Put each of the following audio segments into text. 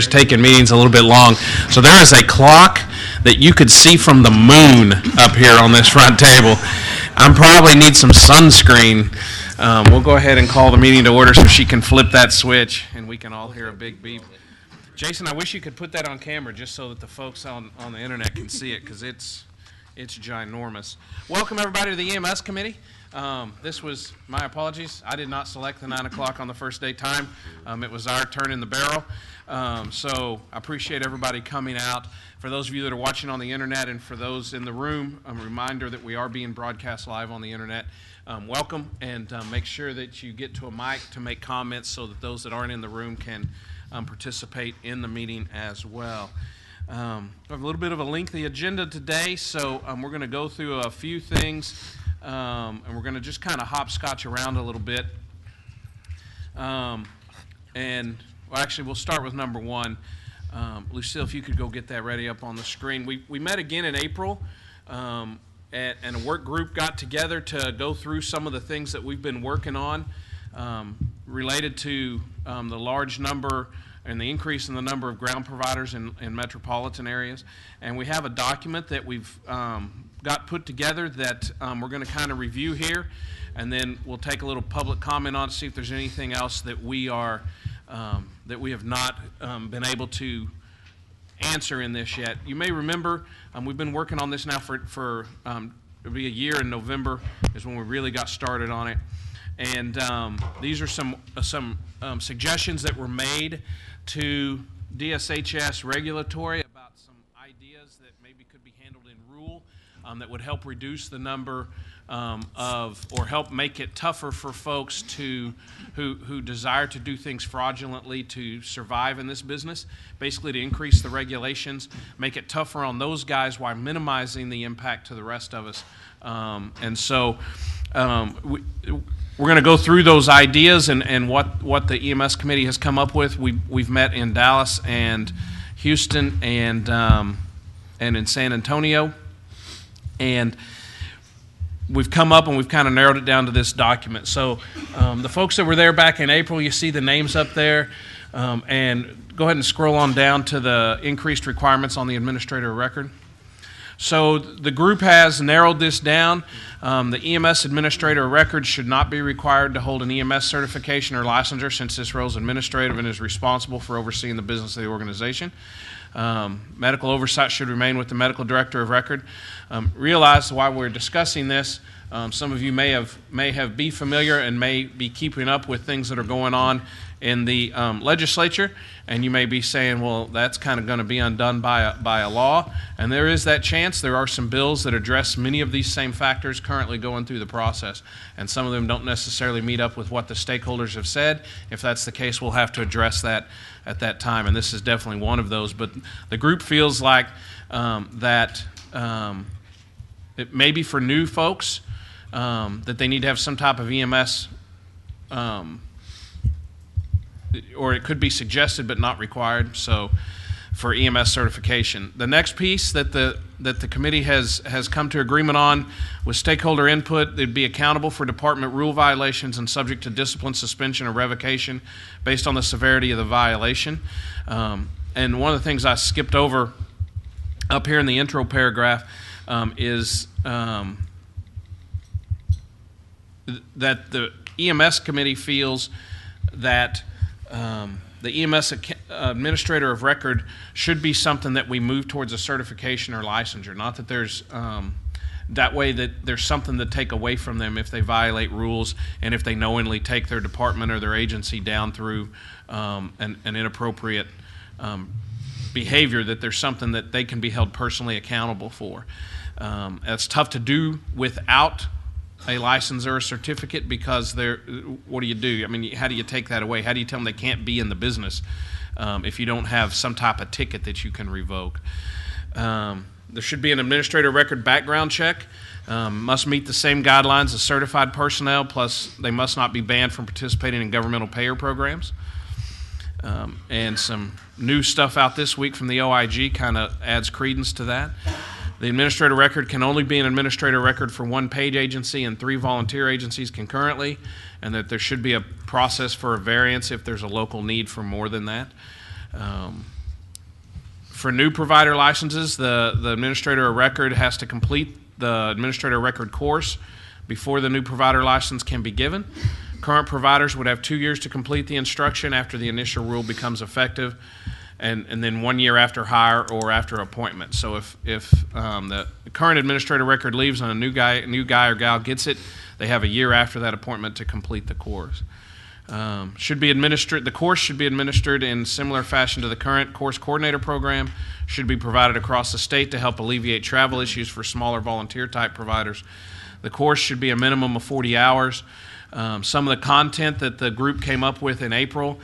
taking meetings a little bit long. So there is a clock that you could see from the moon up here on this front table. I probably need some sunscreen. We'll go ahead and call the meeting to order so she can flip that switch and we can all hear a big beep. Jason, I wish you could put that on camera just so that the folks on the internet can see it, because it's ginormous. Welcome everybody to the EMS committee. This was, my apologies, I did not select the 9 o'clock on the first day time. It was our turn in the barrel. So I appreciate everybody coming out. For those of you that are watching on the internet and for those in the room, a reminder that we are being broadcast live on the internet. Welcome, and make sure that you get to a mic to make comments so that those that aren't in the room can participate in the meeting as well. We have a little bit of a lengthy agenda today, so we're going to go through a few things, and we're going to just kind of hopscotch around a little bit. Well, actually, we'll start with number one. Lucille, if you could go get that ready up on the screen. We met again in April, and a work group got together to go through some of the things that we've been working on related to the large number and the increase in the number of ground providers in metropolitan areas. And we have a document that we've got put together that we're going to kind of review here, and then we'll take a little public comment on it, see if there's anything else that we are that we have not been able to answer in this yet. You may remember we've been working on this now for it'll be a year in November is when we really got started on it. And these are some suggestions that were made to DSHS regulatory about some ideas that maybe could be handled in rule that would help reduce the number or help make it tougher for folks who desire to do things fraudulently to survive in this business. Basically, to increase the regulations, make it tougher on those guys while minimizing the impact to the rest of us. And so we're going to go through those ideas and what the EMS committee has come up with. We've met in Dallas and Houston and in San Antonio, and we've come up and we've kind of narrowed it down to this document. So the folks that were there back in April, you see the names up there, and go ahead and scroll on down to the increased requirements on the administrator of record. So the group has narrowed this down. The EMS administrator of record should not be required to hold an EMS certification or licensure, since this role is administrative and is responsible for overseeing the business of the organization. Medical oversight should remain with the medical director of record. Realize while we're discussing this, some of you may be familiar and may be keeping up with things that are going on in the legislature, and you may be saying, well, that's kind of going to be undone by a law, and there is that chance. There are some bills that address many of these same factors currently going through the process, and some of them don't necessarily meet up with what the stakeholders have said. If that's the case, we'll have to address that at that time, and this is definitely one of those. But the group feels like that it may be for new folks that they need to have some type of EMS or it could be suggested but not required, so for EMS certification. The next piece that the committee has come to agreement on with stakeholder input, they'd be accountable for department rule violations and subject to discipline, suspension, or revocation based on the severity of the violation. And one of the things I skipped over up here in the intro paragraph is that the EMS committee feels that the EMS administrator of record should be something that we move towards a certification or licensure. Not that there's that way that there's something to take away from them if they violate rules and if they knowingly take their department or their agency down through an inappropriate behavior, that there's something that they can be held personally accountable for. It's tough to do without a license or a certificate, because what do you do? I mean, how do you take that away? How do you tell them they can't be in the business if you don't have some type of ticket that you can revoke? There should be an administrator record background check. Must meet the same guidelines as certified personnel, plus they must not be banned from participating in governmental payer programs. And some new stuff out this week from the OIG kind of adds credence to that. The administrator record can only be an administrator record for one paid agency and 3 volunteer agencies concurrently, and that there should be a process for a variance if there's a local need for more than that. For new provider licenses, the administrator of record has to complete the administrator of record course before the new provider license can be given. Current providers would have 2 years to complete the instruction after the initial rule becomes effective, and then 1 year after hire or after appointment. So if the current administrator of record leaves and a new guy or gal gets it, they have a year after that appointment to complete the course. The course should be administered in similar fashion to the current course coordinator program, should be provided across the state to help alleviate travel issues for smaller volunteer type providers. The course should be a minimum of 40 hours. Some of the content that the group came up with in April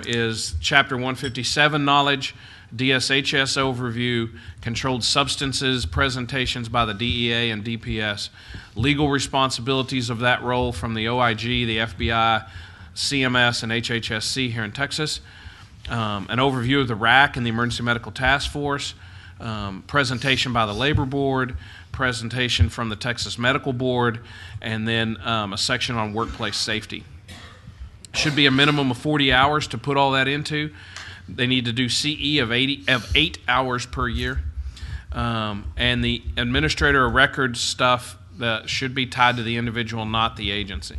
is Chapter 157 knowledge, DSHS overview, controlled substances, presentations by the DEA and DPS, legal responsibilities of that role from the OIG, the FBI, CMS, and HHSC here in Texas, an overview of the RAC and the Emergency Medical Task Force, presentation by the Labor Board, presentation from the Texas Medical Board, and then a section on workplace safety. Should be a minimum of 40 hours to put all that into. They need to do CE of 8 hours per year. And the administrator of record stuff that should be tied to the individual, not the agency.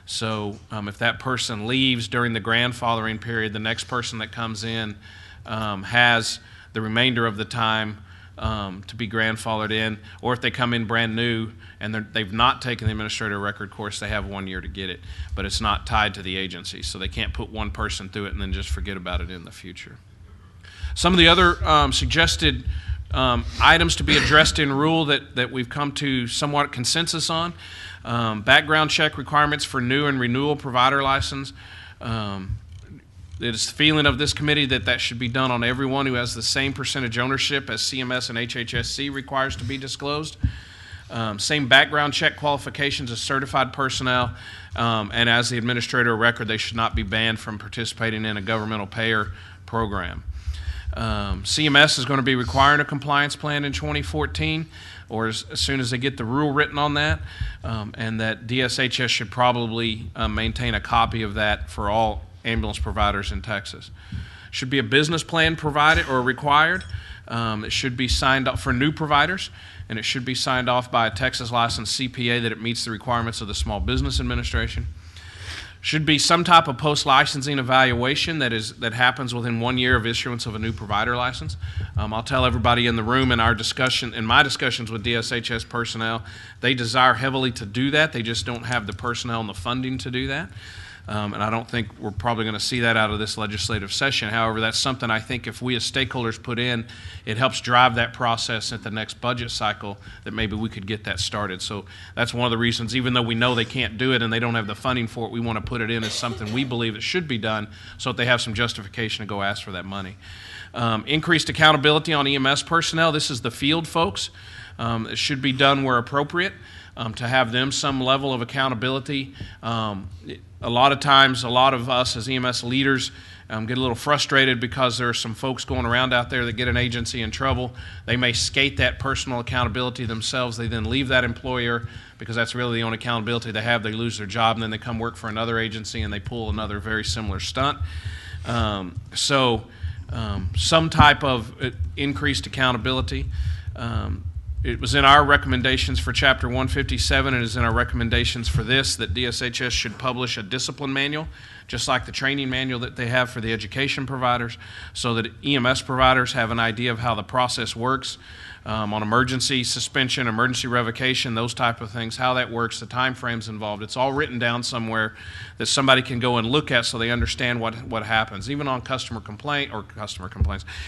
So if that person leaves during the grandfathering period, the next person that comes in has the remainder of the time to be grandfathered in, or if they come in brand new and they've not taken the administrative record course, they have 1 year to get it, but it's not tied to the agency, so they can't put one person through it and then just forget about it in the future. Some of the other suggested items to be addressed in rule that we've come to somewhat consensus on: background check requirements for new and renewal provider license. It is the feeling of this committee that should be done on everyone who has the same percentage ownership as CMS and HHSC requires to be disclosed. Same background check qualifications as certified personnel, and as the administrator of record, they should not be banned from participating in a governmental payer program. CMS is going to be requiring a compliance plan in 2014, or as soon as they get the rule written on that, and that DSHS should probably maintain a copy of that for all ambulance providers in Texas. Should be a business plan provided or required. It should be signed off for new providers, and it should be signed off by a Texas licensed CPA that it meets the requirements of the Small Business Administration. Should be some type of post-licensing evaluation that happens within 1 year of issuance of a new provider license. I'll tell everybody in the room in my discussions with DSHS personnel, they desire heavily to do that. They just don't have the personnel and the funding to do that. And I don't think we're probably going to see that out of this legislative session. However, that's something I think if we as stakeholders put in, it helps drive that process at the next budget cycle, that maybe we could get that started. So that's one of the reasons, even though we know they can't do it and they don't have the funding for it, we want to put it in as something we believe it should be done so that they have some justification to go ask for that money. Increased accountability on EMS personnel. This is the field folks. It should be done where appropriate. To have them some level of accountability. A lot of times, a lot of us as EMS leaders get a little frustrated because there are some folks going around out there that get an agency in trouble. They may skate that personal accountability themselves. They then leave that employer because that's really the only accountability they have. They lose their job, and then they come work for another agency and they pull another very similar stunt. Some type of increased accountability. It was in our recommendations for Chapter 157, and it is in our recommendations for this, that DSHS should publish a discipline manual, just like the training manual that they have for the education providers, so that EMS providers have an idea of how the process works on emergency suspension, emergency revocation, those type of things, how that works, the time frames involved. It's all written down somewhere that somebody can go and look at so they understand what happens, even on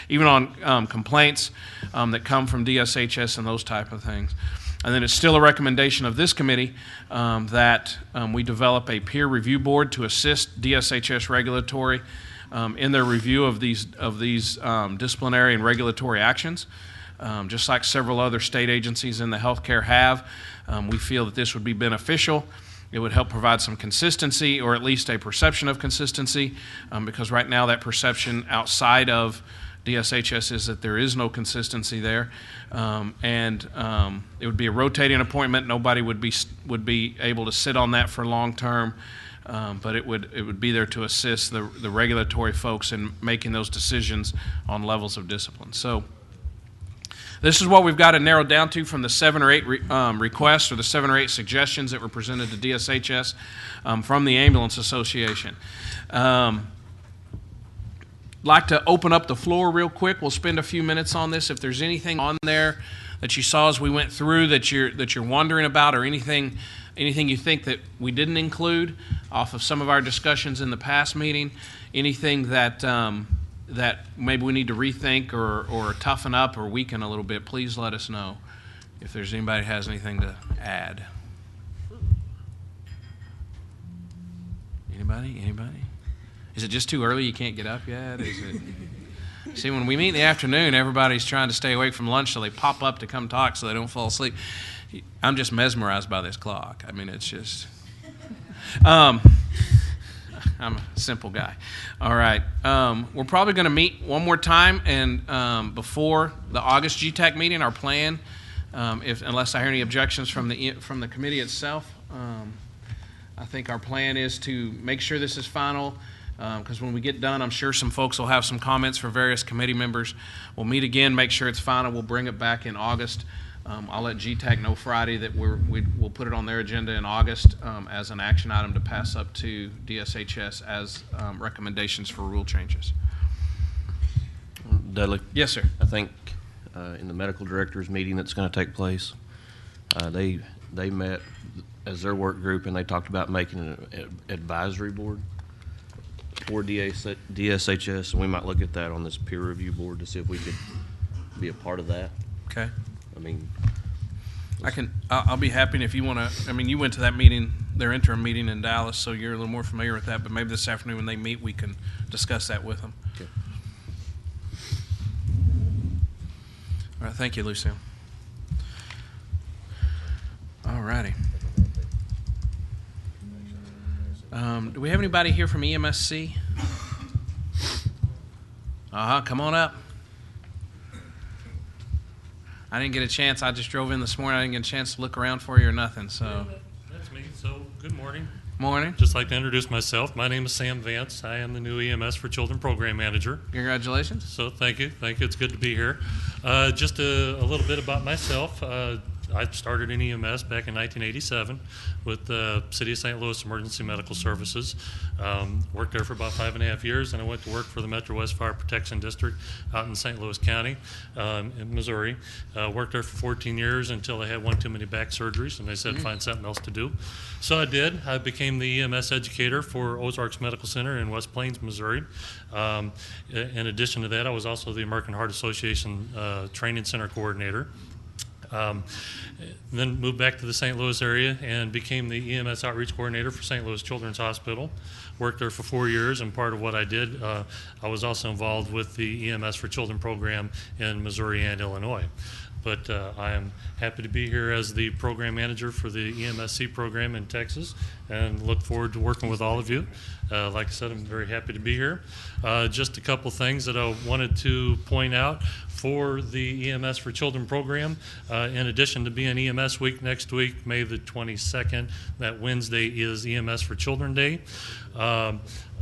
even on complaints that come from DSHS and those type of things. And then it's still a recommendation of this committee that we develop a peer review board to assist DSHS regulatory in their review of these disciplinary and regulatory actions. Just like several other state agencies in the healthcare have, we feel that this would be beneficial. It would help provide some consistency, or at least a perception of consistency, because right now that perception outside of DSHS is that there is no consistency there, and it would be a rotating appointment. Nobody would be able to sit on that for long term. but it would be there to assist the regulatory folks in making those decisions on levels of discipline. So this is what we've got it narrowed down to from the 7 or 8 requests or the 7 or 8 suggestions that were presented to DSHS from the Ambulance Association. Like to open up the floor real quick. We'll spend a few minutes on this. If there's anything on there that you saw as we went through that you're wondering about, or anything you think that we didn't include off of some of our discussions in the past meeting, anything that that maybe we need to rethink or toughen up or weaken a little bit, please let us know if there's anybody that has anything to add. Anybody? Is it just too early? You can't get up yet? Is it? See, when we meet in the afternoon, everybody's trying to stay awake from lunch, so they pop up to come talk so they don't fall asleep. I'm just mesmerized by this clock. I mean, it's just... I'm a simple guy. All right. We're probably going to meet one more time, and before the August GTAC meeting, our plan, unless I hear any objections from the committee itself, I think our plan is to make sure this is final, because when we get done, I'm sure some folks will have some comments for various committee members. We'll meet again, make sure it's final. We'll bring it back in August. I'll let GTAC know Friday that we'll put it on their agenda in August as an action item to pass up to DSHS as recommendations for rule changes. Dudley? Yes, sir. I think in the medical directors meeting that's going to take place, they met as their work group, and they talked about making an advisory board for DSHS, and we might look at that on this peer review board to see if we could be a part of that. Okay. I mean, I'll be happy, and if you want to, I mean, you went to that meeting, their interim meeting in Dallas, so you're a little more familiar with that, but maybe this afternoon when they meet, we can discuss that with them. okay. All right, thank you, Lucille. All righty. Do we have anybody here from EMSC? Come on up. I didn't get a chance. I just drove in this morning. I didn't get a chance to look around for you or nothing. So. That's me. So, good morning. Morning. Just like to introduce myself. My name is Sam Vance. I am the new EMS for Children Program Manager. Congratulations. So, thank you. Thank you. It's good to be here. Just a little bit about myself. I started in EMS back in 1987 with the City of St. Louis Emergency Medical Services. Worked there for about 5.5 years, and I went to work for the Metro West Fire Protection District out in St. Louis County in Missouri. Worked there for 14 years until I had one too many back surgeries, and they said find something else to do. So I did. I became the EMS educator for Ozarks Medical Center in West Plains, Missouri. In addition to that, I was also the American Heart Association Training Center coordinator. Then moved back to the St. Louis area and became the EMS outreach coordinator for St. Louis Children's Hospital. Worked there for 4 years, and part of what I did, I was also involved with the EMS for Children program in Missouri and Illinois. But I am happy to be here as the program manager for the EMSC program in Texas, and look forward to working with all of you. Like I said, I'm very happy to be here. Just a couple things that I wanted to point out for the EMS for Children program. In addition to being EMS Week next week, May the 22nd, that Wednesday is EMS for Children Day.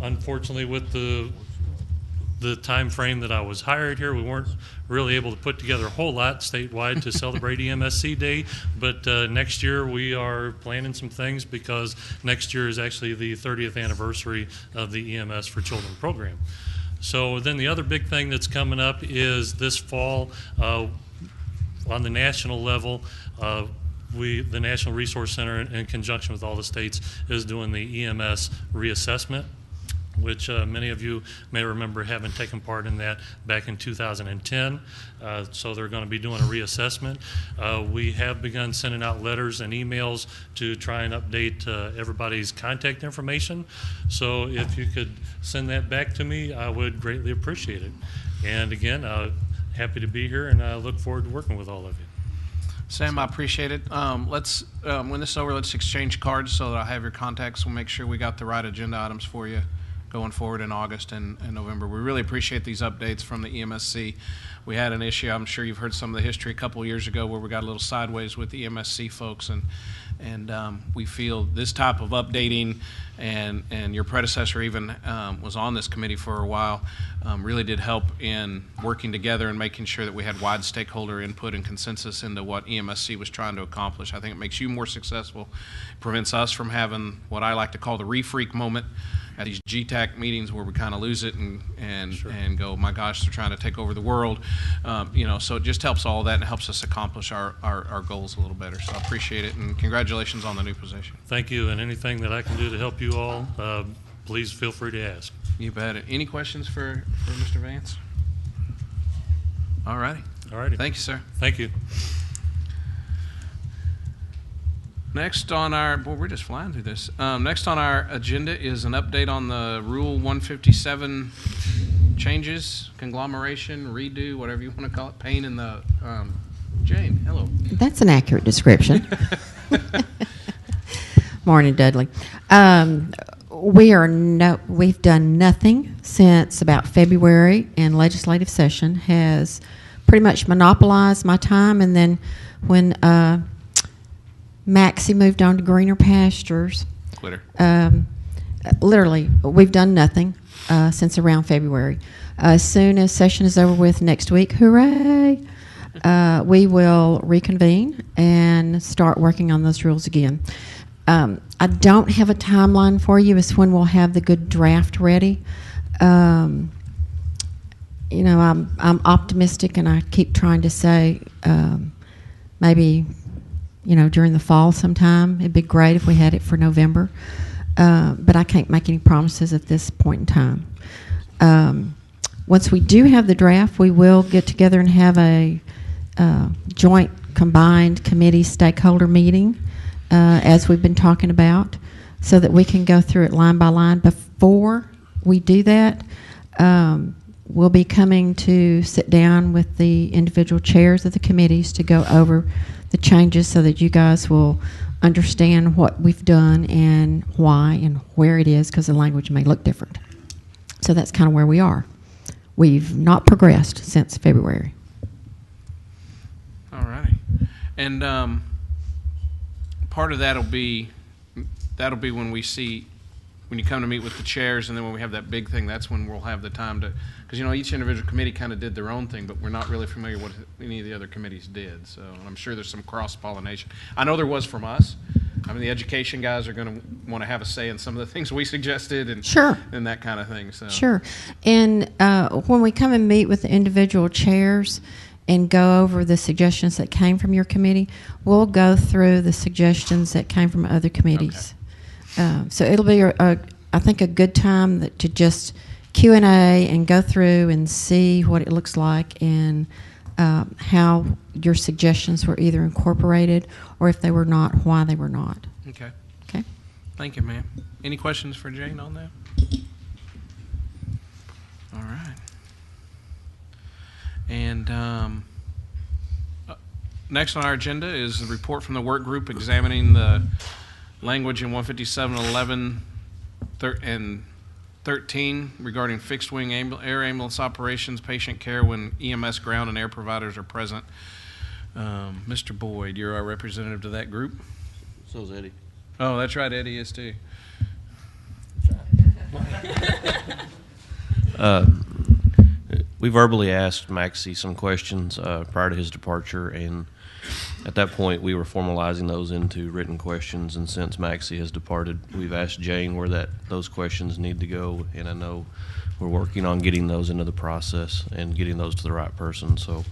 Unfortunately, with the time frame that I was hired here, we weren't really able to put together a whole lot statewide to celebrate EMSC Day, but next year we are planning some things, because next year is actually the 30th anniversary of the EMS for Children program. So then the other big thing that's coming up is this fall on the national level, the National Resource Center, in conjunction with all the states, is doing the EMS reassessment, which many of you may remember having taken part in that back in 2010. So they're going to be doing a reassessment. We have begun sending out letters and emails to try and update everybody's contact information. So if you could send that back to me, I would greatly appreciate it. And again, happy to be here, and I look forward to working with all of you. Sam, I appreciate it. Let's when this is over, let's exchange cards so that I have your contacts. We'll make sure we got the right agenda items for you going forward in August and November. We really appreciate these updates from the EMSC. We had an issue, I'm sure you've heard some of the history a couple of years ago, where we got a little sideways with the EMSC folks, and And we feel this type of updating, and your predecessor even was on this committee for a while, really did help in working together and making sure that we had wide stakeholder input and consensus into what EMSC was trying to accomplish. I think it makes you more successful, prevents us from having what I like to call the re-freak moment at these GTAC meetings where we kind of lose it and go, my gosh, they're trying to take over the world. So it just helps all that and helps us accomplish our goals a little better. So I appreciate it, and congratulations on the new position. Thank you, and anything that I can do to help you all, please feel free to ask. You bet it. Any questions for Mr. Vance? All righty. All righty. Thank you, sir. Thank you. Next on our, boy, we're just flying through this. Next on our agenda is an update on the Rule 157 changes, conglomeration, redo, whatever you want to call it, pain in the, Jane, hello. That's an accurate description. Morning, Dudley. We've done nothing since about February, and legislative session has pretty much monopolized my time. And then when Maxie moved on to greener pastures, Quitter. literally, we've done nothing since around February. As soon as session is over with next week, hooray! We will reconvene and start working on those rules again. I don't have a timeline for you as when we'll have the good draft ready. I'm optimistic, and I keep trying to say maybe, during the fall sometime. It'd be great if we had it for November, but I can't make any promises at this point in time. Once we do have the draft, we will get together and have a joint combined committee stakeholder meeting, as we've been talking about, so that we can go through it line by line. Before we do that, we'll be coming to sit down with the individual chairs of the committees to go over the changes so that you guys will understand what we've done and why and where it is, because the language may look different. So that's kind of where we are. We've not progressed since February. All righty. And part of that'll be when you come to meet with the chairs, and then when we have that big thing, that's when we'll have the time to, because each individual committee kind of did their own thing, but we're not really familiar with what any of the other committees did. So I'm sure there's some cross-pollination. I know there was from us. I mean, the education guys are going to want to have a say in some of the things we suggested, and Sure. and that kind of thing. So Sure. And when we come and meet with the individual chairs and go over the suggestions that came from your committee, we'll go through the suggestions that came from other committees. So it'll be, I think, a good time to just Q&A and go through and see what it looks like and how your suggestions were either incorporated, or if they were not, why they were not. Okay. Okay? Thank you, ma'am. Any questions for Jane on that? All right. And next on our agenda is the report from the work group examining the language in 157.11 and 13 regarding fixed wing air ambulance operations, patient care when EMS ground and air providers are present. Mr. Boyd, you're our representative to that group. So is Eddie. Oh, that's right, Eddie is too. We verbally asked Maxie some questions prior to his departure, and at that point we were formalizing those into written questions. And since Maxie has departed, we've asked Jane where those questions need to go, and I know we're working on getting those into the process and getting those to the right person. So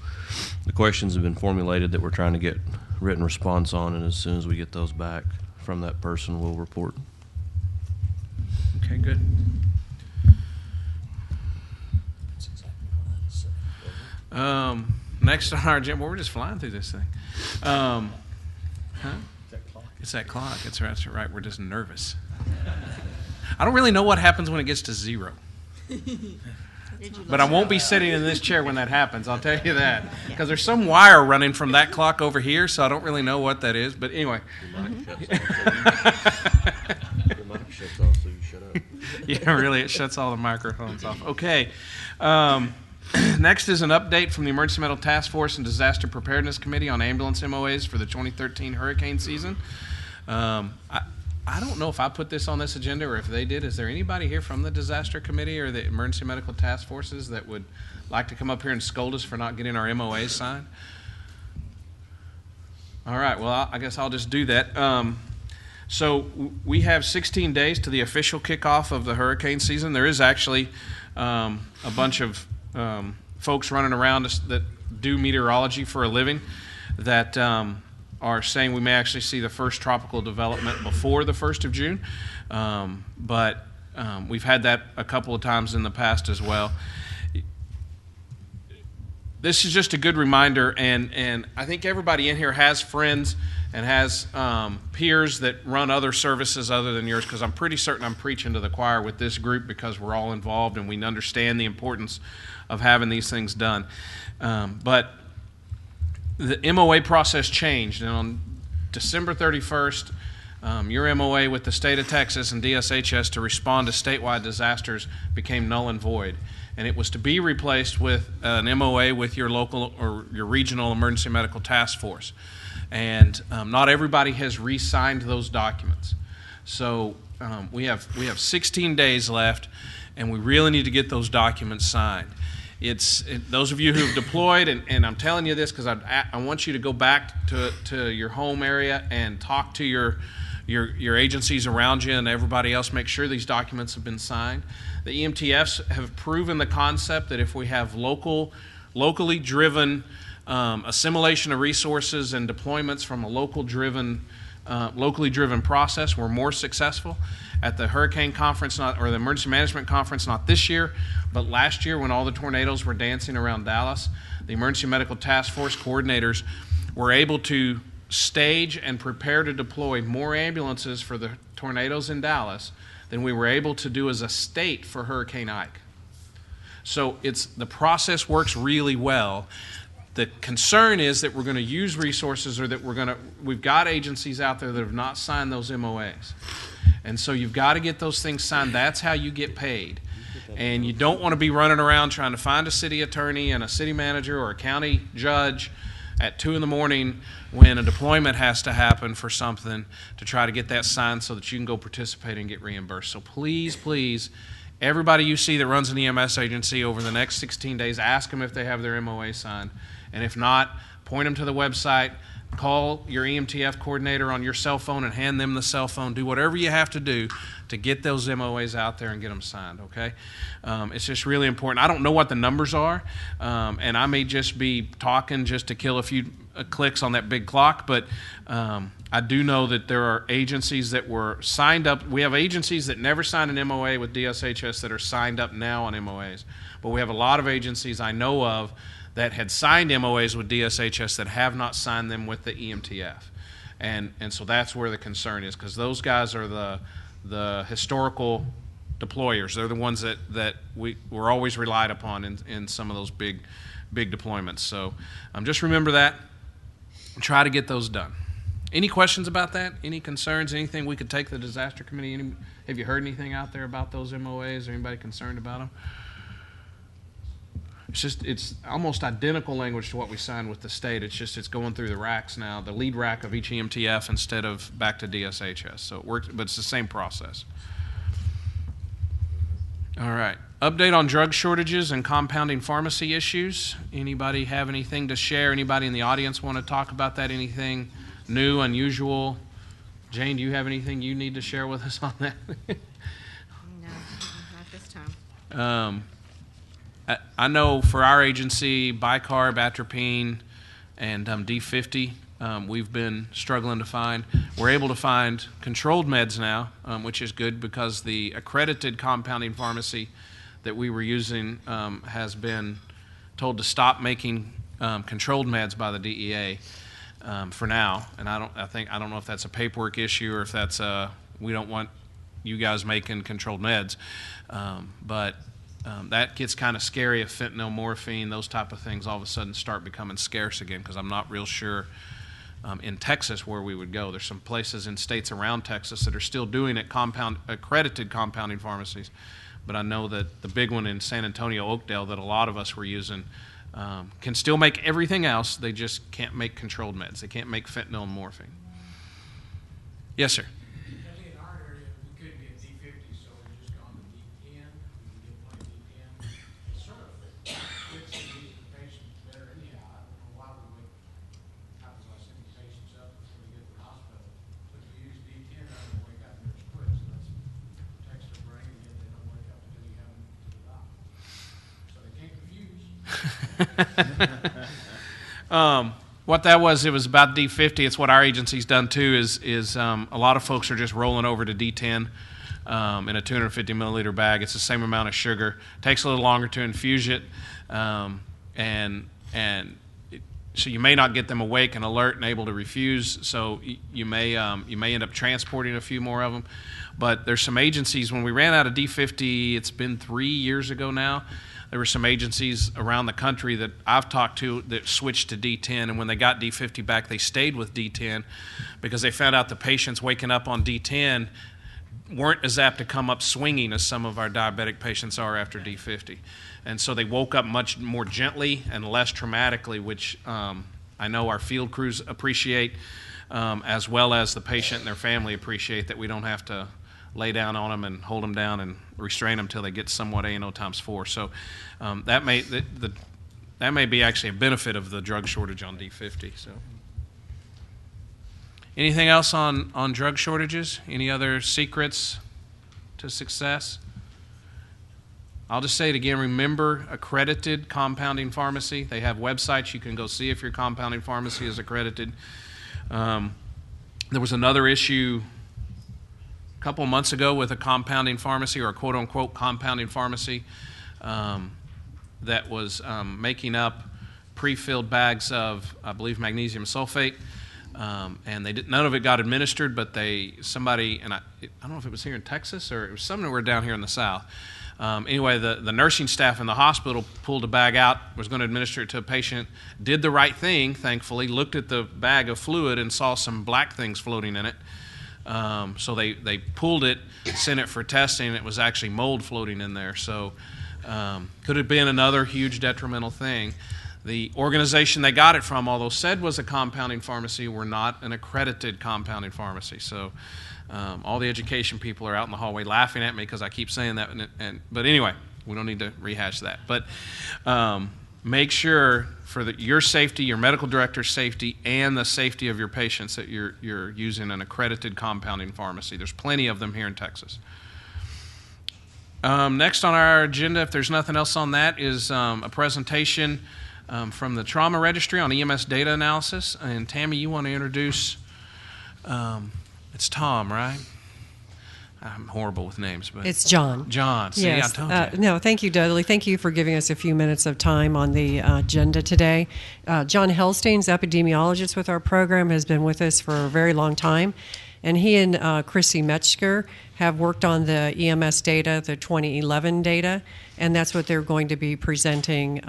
the questions have been formulated that we're trying to get written response on, and as soon as we get those back from that person, we'll report. Okay, good. Next on our agenda, well, we're just flying through this thing. Huh? It's that clock. That's right. We're just nervous. I don't really know what happens when it gets to 0. But I won't be sitting in this chair when that happens, I'll tell you that. Because there's some wire running from that clock over here, so I don't really know what that is. But anyway. Your mic shuts off, so you shut up. Yeah, really, it shuts all the microphones off. Okay. Next is an update from the Emergency Medical Task Force and Disaster Preparedness Committee on ambulance MOAs for the 2013 hurricane season. I don't know if I put this on this agenda or if they did. Is there anybody here from the disaster committee or the emergency medical task forces that would like to come up here and scold us for not getting our MOAs signed? All right, well, I guess I'll just do that. So we have 16 days to the official kickoff of the hurricane season. There is actually a bunch of folks running around that do meteorology for a living that are saying we may actually see the first tropical development before the 1st of June. But we've had that a couple of times in the past as well. This is just a good reminder, and I think everybody in here has friends and has peers that run other services other than yours, because I'm pretty certain I'm preaching to the choir with this group because we're all involved and we understand the importance of having these things done. But the MOA process changed, and on December 31st, your MOA with the state of Texas and DSHS to respond to statewide disasters became null and void. And it was to be replaced with an MOA with your local or your regional emergency medical task force. And not everybody has re-signed those documents. So we have 16 days left, and we really need to get those documents signed. Those of you who've deployed, and I'm telling you this because I want you to go back to your home area and talk to your agencies around you and everybody else. Make sure these documents have been signed. The EMTFs have proven the concept that if we have locally driven assimilation of resources and deployments from a locally driven process, we're more successful. At the hurricane conference, or the emergency management conference, not this year, but last year when all the tornadoes were dancing around Dallas, the emergency medical task force coordinators were able to stage and prepare to deploy more ambulances for the tornadoes in Dallas than we were able to do as a state for Hurricane Ike. So the process works really well. The concern is that we're going to use resources, or that we've got agencies out there that have not signed those MOAs. And so you've got to get those things signed. That's how you get paid. And you don't want to be running around trying to find a city attorney and a city manager or a county judge at 2 in the morning when a deployment has to happen for something to try to get that signed so that you can go participate and get reimbursed. So please, please, everybody you see that runs an EMS agency over the next 16 days, ask them if they have their MOA signed. And if not, point them to the website, call your EMTF coordinator on your cell phone and hand them the cell phone. Do whatever you have to do to get those MOAs out there and get them signed, okay? It's just really important. I don't know what the numbers are, and I may just be talking just to kill a few clicks on that big clock, but I do know that there are agencies that were signed up. We have agencies that never signed an MOA with DSHS that are signed up now on MOAs, but we have a lot of agencies I know of that had signed MOAs with DSHS that have not signed them with the EMTF. And so that's where the concern is, because those guys are the historical deployers. They're the ones that we're always relied upon in some of those big deployments. So just remember that and try to get those done. Any questions about that? Any concerns? Anything we could take to the disaster committee? Have you heard anything out there about those MOAs? Or anybody concerned about them? It's almost identical language to what we signed with the state. It's going through the racks now, the lead rack of each EMTF instead of back to DSHS. So it works, but it's the same process. All right. Update on drug shortages and compounding pharmacy issues. Anybody have anything to share? Anybody in the audience want to talk about that? Anything new, unusual? Jane, do you have anything you need to share with us on that? No, not this time. I know for our agency, bicarb, atropine, and D50, we've been struggling to find. We're able to find controlled meds now, which is good because the accredited compounding pharmacy that we were using has been told to stop making controlled meds by the DEA for now. And I don't know if that's a paperwork issue or if that's we don't want you guys making controlled meds, but that gets kind of scary if fentanyl, morphine, those type of things all of a sudden start becoming scarce again, because I'm not real sure in Texas where we would go. There's some places in states around Texas that are still doing it, accredited compounding pharmacies, but I know that the big one in San Antonio, Oakdale, that a lot of us were using can still make everything else. They just can't make controlled meds. They can't make fentanyl and morphine. Yes, sir. I think in our area, we couldn't get D50, so we just gone to D10. We can get plenty of D10. It sort of fits the needs of the patient better anyhow. I don't know why we would have to send the patients up before they get to the hospital. But if you use D10, they don't wake up nurse quick, so that protects their brain, and they don't wake up until you have them to the doctor. So they can't confuse. What that was, it was about D50. It's what our agency's done too. Is a lot of folks are just rolling over to D10 in a 250 milliliter bag. It's the same amount of sugar. Takes a little longer to infuse it, so you may not get them awake and alert and able to refuse. So you may end up transporting a few more of them. But there's some agencies. When we ran out of D50, it's been 3 years ago now. There were some agencies around the country that I've talked to that switched to D10, and when they got D50 back, they stayed with D10 because they found out the patients waking up on D10 weren't as apt to come up swinging as some of our diabetic patients are after D50. And so they woke up much more gently and less traumatically, which I know our field crews appreciate, as well as the patient and their family appreciate, that we don't have to lay down on them and hold them down and restrain them until they get somewhat A&O times 4. So that may be actually a benefit of the drug shortage on D50. So, anything else on drug shortages? Any other secrets to success? I'll just say it again. Remember, accredited compounding pharmacy. They have websites. You can go see if your compounding pharmacy is accredited. There was another issue a couple of months ago with a compounding pharmacy, or a quote-unquote compounding pharmacy, that was making up pre-filled bags of, I believe, magnesium sulfate, and none of it got administered, but somebody, and I don't know if it was here in Texas or it was somewhere down here in the South. Anyway, the nursing staff in the hospital pulled a bag out, was going to administer it to a patient, did the right thing, thankfully, looked at the bag of fluid and saw some black things floating in it. So they pulled it, sent it for testing, and it was actually mold floating in there. So could have been another huge detrimental thing. The organization they got it from, although said was a compounding pharmacy, were not an accredited compounding pharmacy. So all the education people are out in the hallway laughing at me because I keep saying that. But anyway, we don't need to rehash that. But make sure for your safety, your medical director's safety, and the safety of your patients that you're using an accredited compounding pharmacy. There's plenty of them here in Texas. Next on our agenda, if there's nothing else on that, is a presentation from the Trauma Registry on EMS data analysis. And Tammy, you want to introduce, it's Tom, right? I'm horrible with names, but it's John. John, see, yes. I told you. No, thank you, Dudley. Thank you for giving us a few minutes of time on the agenda today. John Helstein's epidemiologist with our program, has been with us for a very long time, and he and Chrissy Metzger have worked on the EMS data, the 2011 data, and that's what they're going to be presenting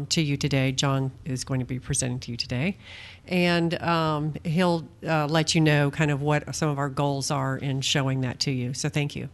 to you today. John is going to be presenting to you today. And he'll let you know kind of what some of our goals are in showing that to you. So thank you.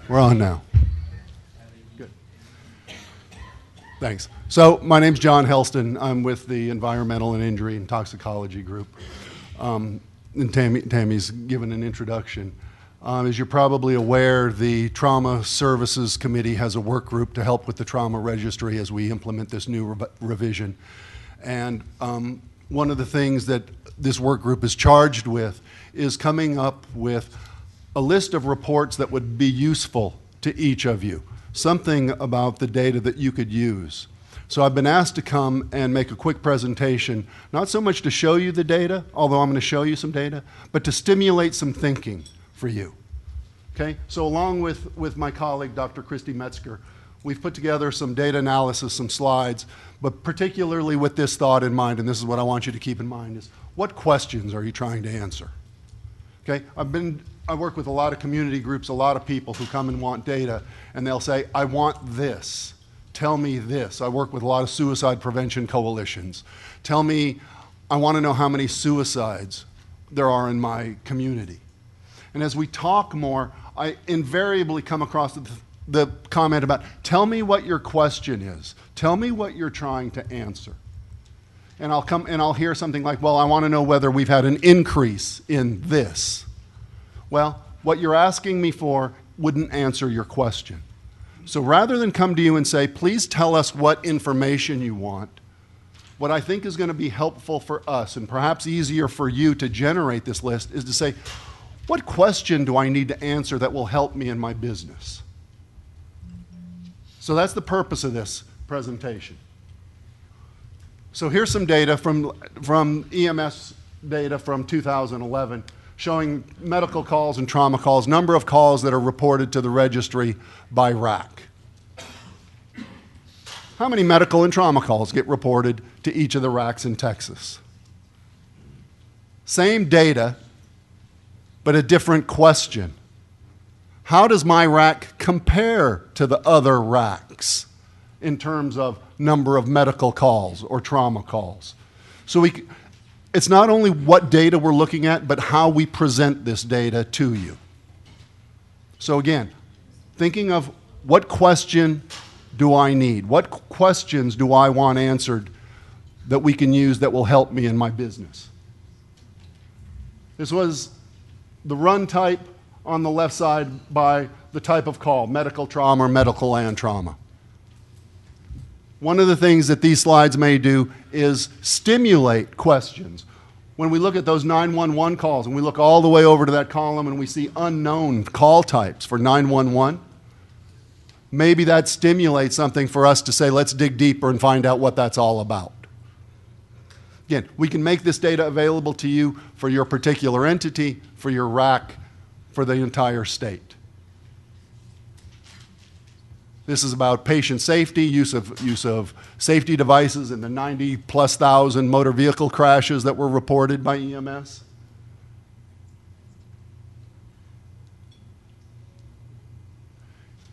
We're on now. Good. Thanks. So my name's John Helstein. I'm with the Environmental and Injury and Toxicology Group. And Tammy's given an introduction. As you're probably aware, the Trauma Services Committee has a work group to help with the Trauma Registry as we implement this new revision. And one of the things that this work group is charged with is coming up with a list of reports that would be useful to each of you, something about the data that you could use. So I've been asked to come and make a quick presentation, not so much to show you the data, although I'm going to show you some data, but to stimulate some thinking for you. Okay? So along with my colleague, Dr. Christy Metzger, we've put together some data analysis, some slides, but particularly with this thought in mind, and this is what I want you to keep in mind, is what questions are you trying to answer? Okay? I've been I work with a lot of community groups, a lot of people who come and want data, and they'll say, I want this. Tell me this. I work with a lot of suicide prevention coalitions. Tell me, I want to know how many suicides there are in my community. And as we talk more, I invariably come across the comment about, tell me what your question is. Tell me what you're trying to answer. And I'll hear something like, well, I want to know whether we've had an increase in this. Well, what you're asking me for wouldn't answer your question. So rather than come to you and say, please tell us what information you want, what I think is going to be helpful for us and perhaps easier for you to generate this list is to say, what question do I need to answer that will help me in my business? So that's the purpose of this presentation. So here's some data from EMS data from 2011 showing medical calls and trauma calls, number of calls that are reported to the registry by RAC. How many medical and trauma calls get reported to each of the RACs in Texas? Same data, but a different question. How does my RAC compare to the other RACs in terms of number of medical calls or trauma calls? So it's not only what data we're looking at, but how we present this data to you. So again, thinking of what question do I need? What questions do I want answered that we can use that will help me in my business? This was the run type on the left side by the type of call, medical trauma or medical and trauma. One of the things that these slides may do is stimulate questions. When we look at those 911 calls and we look all the way over to that column and we see unknown call types for 911, maybe that stimulates something for us to say, let's dig deeper and find out what that's all about. Again, we can make this data available to you for your particular entity, for your RAC, for the entire state. This is about patient safety, use of safety devices in the 90,000+ motor vehicle crashes that were reported by EMS.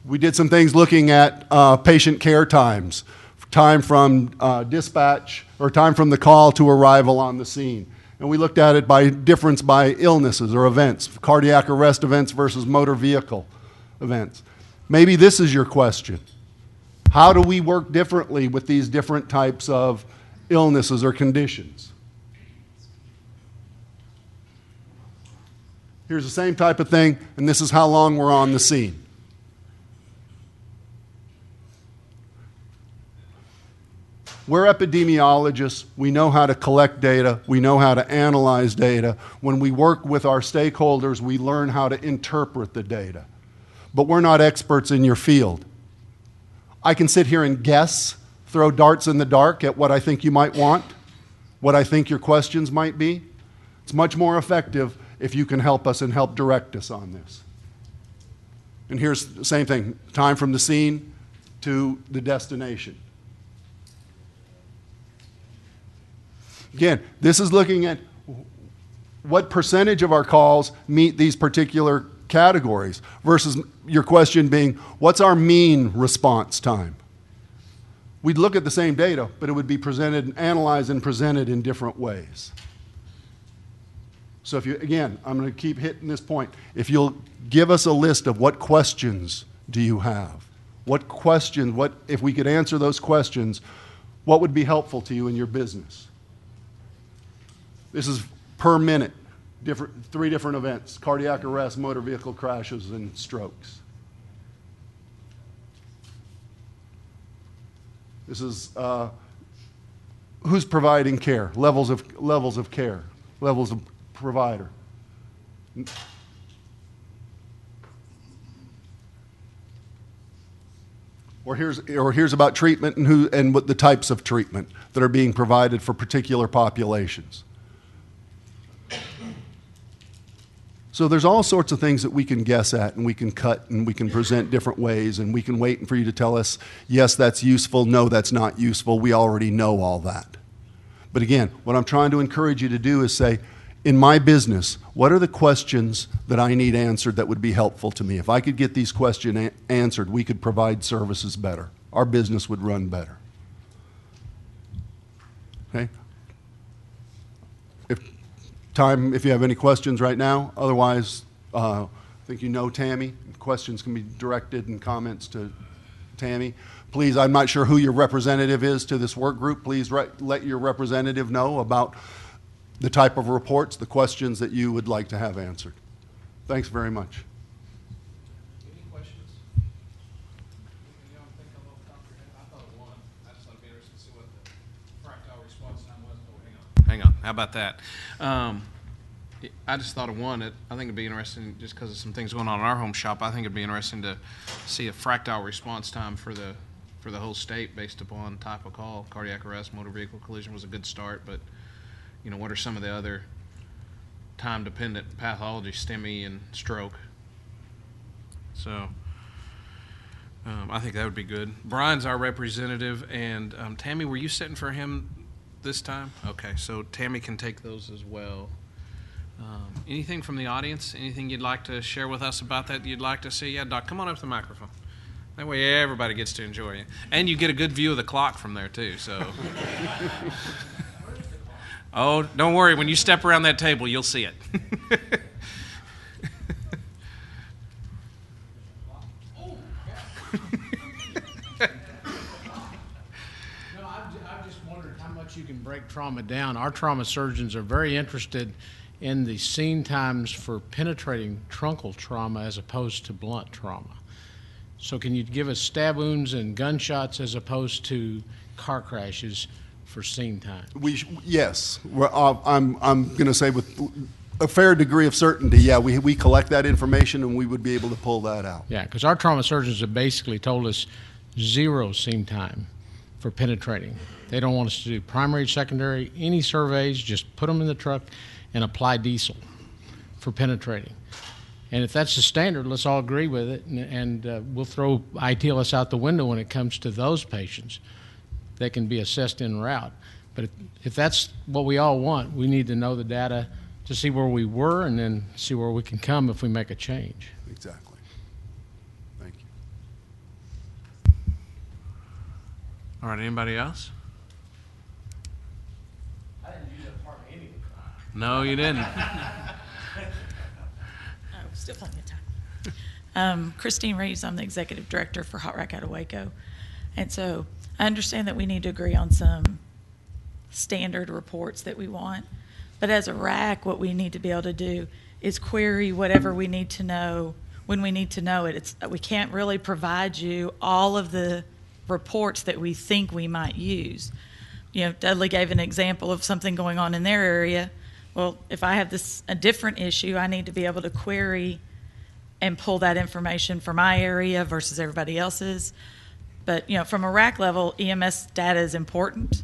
We did some things looking at patient care times, time from dispatch or time from the call to arrival on the scene. And we looked at it by difference by illnesses or events, cardiac arrest events versus motor vehicle events. Maybe this is your question. How do we work differently with these different types of illnesses or conditions? Here's the same type of thing, and this is how long we're on the scene. We're epidemiologists. We know how to collect data. We know how to analyze data. When we work with our stakeholders, we learn how to interpret the data. But we're not experts in your field. I can sit here and guess, throw darts in the dark at what I think you might want, what I think your questions might be. It's much more effective if you can help us and help direct us on this. And here's the same thing, time from the scene to the destination. Again, this is looking at what percentage of our calls meet these particular categories versus your question being, what's our mean response time? We'd look at the same data, but it would be presented, analyzed and presented in different ways. So if you, again, I'm going to keep hitting this point. If you'll give us a list of what questions do you have? What questions, if we could answer those questions, what would be helpful to you in your business? This is per minute, three different events: cardiac arrest, motor vehicle crashes, and strokes. This is who's providing care, levels of care, levels of provider. Or here's about treatment and what the types of treatment that are being provided for particular populations. So there's all sorts of things that we can guess at and we can cut and we can present different ways and we can wait for you to tell us, yes, that's useful, no, that's not useful. We already know all that. But again, what I'm trying to encourage you to do is say, in my business, what are the questions that I need answered that would be helpful to me? If I could get these questions answered, we could provide services better. Our business would run better. Okay? If you have any questions right now, otherwise, I think you know Tammy. Questions can be directed and comments to Tammy. Please, I'm not sure who your representative is to this work group. Please let your representative know about the type of reports, the questions that you would like to have answered. Thanks very much. Any questions? You don't think I'm off the top of your head? I thought of one. I just thought it'd be interesting to see what the fractal response time was. Oh, hang on. How about that? I just thought of one. I think it'd be interesting just because of some things going on in our home shop. I think it'd be interesting to see a fractal response time for the whole state based upon type of call. Cardiac arrest, motor vehicle collision was a good start, but you know, what are some of the other time-dependent pathology, STEMI and stroke? So I think that would be good. Brian's our representative, and Tammy, were you sitting for him this time? Okay, so Tammy can take those as well. Anything from the audience? Anything you'd like to share with us about that you'd like to see? Yeah, Doc, come on up to the microphone. That way everybody gets to enjoy you. And you get a good view of the clock from there, too, so. Oh, don't worry. When you step around that table, you'll see it. No, I've just wondered how much you can break trauma down. Our trauma surgeons are very interested in the scene times for penetrating truncal trauma as opposed to blunt trauma. So can you give us stab wounds and gunshots as opposed to car crashes for scene time? Yes. I'm going to say with a fair degree of certainty, yeah, we collect that information and we would be able to pull that out. Yeah, because our trauma surgeons have basically told us 0 scene time for penetrating. They don't want us to do primary, secondary, any surveys, just put them in the truck and apply diesel for penetrating. And if that's the standard, let's all agree with it, and we'll throw ITLS out the window when it comes to those patients. They can be assessed en route. But if that's what we all want, we need to know the data to see where we were and then see where we can come if we make a change. Exactly. Thank you. All right, anybody else? I didn't use up hardly any of the time. No, you didn't. Still plenty of time. Christine Reeves, I'm the executive director for Hot Rack out of Waco. And so I understand that we need to agree on some standard reports that we want. But as a RAC, what we need to be able to do is query whatever we need to know when we need to know it. We can't really provide you all of the reports that we think we might use. You know, Dudley gave an example of something going on in their area. Well, if I have a different issue, I need to be able to query and pull that information for my area versus everybody else's. But, you know, from a RAC level, EMS data is important,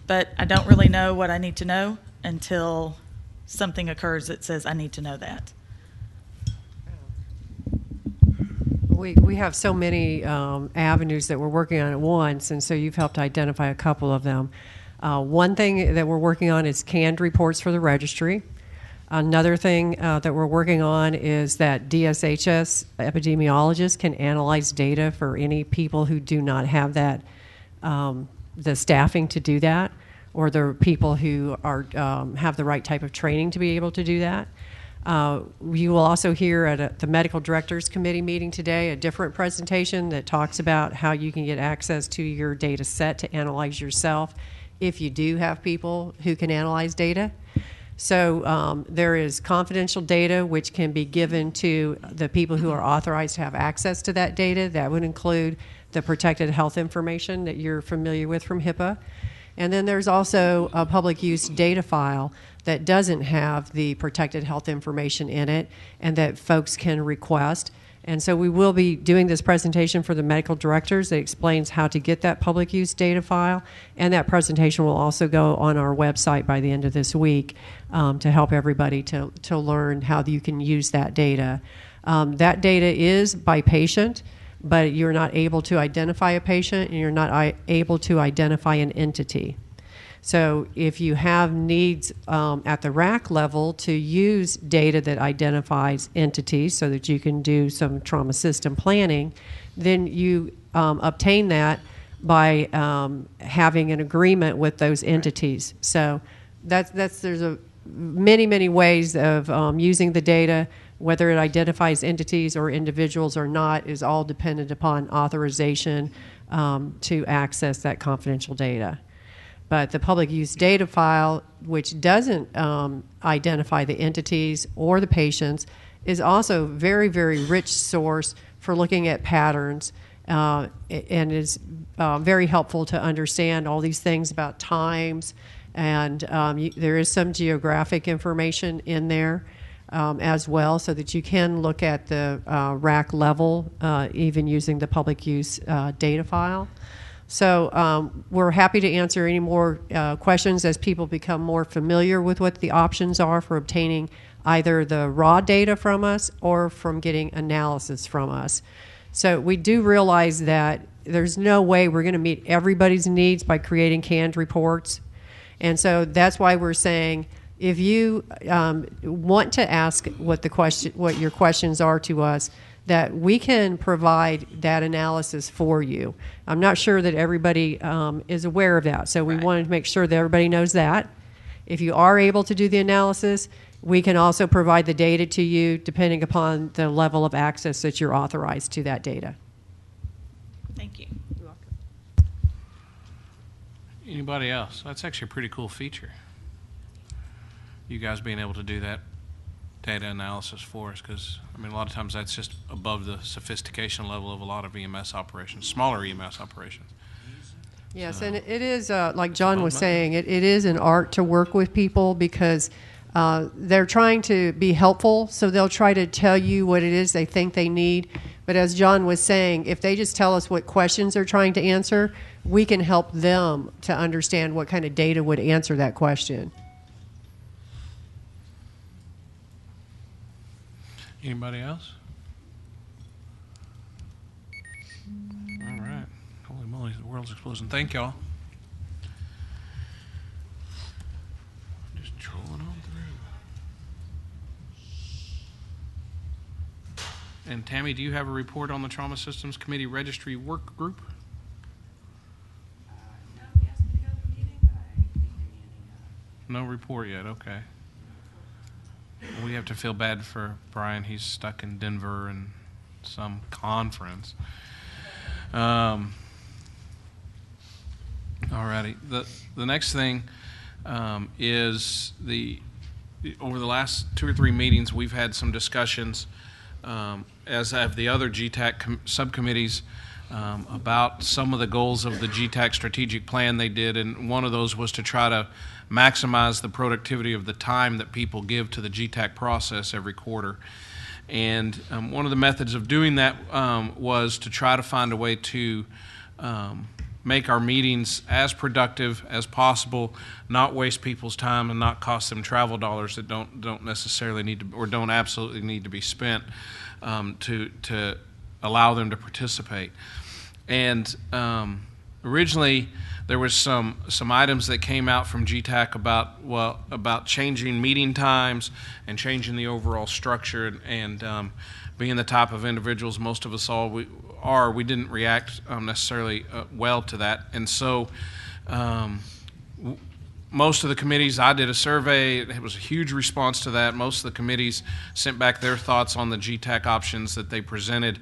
but I don't really know what I need to know until something occurs that says I need to know that. We have so many avenues that we're working on at once, and so you've helped identify a couple of them. One thing that we're working on is canned reports for the registry. Another thing that we're working on is that DSHS epidemiologists can analyze data for any people who do not have that, the staffing to do that, or the people who are have the right type of training to be able to do that. You will also hear at the Medical Directors Committee meeting today a different presentation that talks about how you can get access to your data set to analyze yourself if you do have people who can analyze data. So there is confidential data which can be given to the people who are authorized to have access to that data. That would include the protected health information that you're familiar with from HIPAA. And then there's also a public use data file that doesn't have the protected health information in it and that folks can request. And so we will be doing this presentation for the medical directors that explains how to get that public use data file. And that presentation will also go on our website by the end of this week to help everybody to learn how you can use that data. That data is by patient, but you're not able to identify a patient and you're not able to identify an entity. So if you have needs at the RAC level to use data that identifies entities so that you can do some trauma system planning, then you obtain that by having an agreement with those entities. So there's many ways of using the data. Whether it identifies entities or individuals or not is all dependent upon authorization to access that confidential data. But the public use data file, which doesn't identify the entities or the patients, is also a very rich source for looking at patterns and is very helpful to understand all these things about times. And there is some geographic information in there as well, so that you can look at the RAC level, even using the public use data file. So we're happy to answer any more questions as people become more familiar with what the options are for obtaining either the raw data from us or from getting analysis from us. So we do realize that there's no way we're going to meet everybody's needs by creating canned reports. And so that's why we're saying, if you want to ask what your questions are to us, that we can provide that analysis for you. I'm not sure that everybody is aware of that, so we wanted to make sure that everybody knows that. If you are able to do the analysis, we can also provide the data to you depending upon the level of access that you're authorized to that data. Thank you. You're welcome. Anybody else? That's actually a pretty cool feature. You guys being able to do that data analysis for us, because I mean a lot of times that's just above the sophistication level of a lot of EMS operations, smaller EMS operations. Yes, and it is, like John was saying, it is an art to work with people, because they're trying to be helpful, so they'll try to tell you what it is they think they need. But as John was saying, if they just tell us what questions they're trying to answer, we can help them to understand what kind of data would answer that question. Anybody else? All right. Holy moly, the world's exploding. Thank y'all. Just trolling on through. And Tammy, do you have a report on the Trauma Systems Committee Registry Work Group? No, he asked me to go to the meeting, but I didn't get any. No report yet, okay. We have to feel bad for Brian. He's stuck in Denver in some conference. All righty. The next thing is over the last 2 or 3 meetings, we've had some discussions, as have the other GTAC subcommittees, about some of the goals of the GTAC strategic plan they did, and one of those was to try to maximize the productivity of the time that people give to the GTAC process every quarter. And one of the methods of doing that was to try to find a way to make our meetings as productive as possible, not waste people's time, and not cost them travel dollars that don't necessarily need to, or don't absolutely need to be spent to allow them to participate. And originally, there was some items that came out from GTAC about changing meeting times and changing the overall structure, and being the type of individuals most of us we didn't react necessarily well to that. And so most of the committees, I did a survey, it was a huge response to that. Most of the committees sent back their thoughts on the GTAC options that they presented,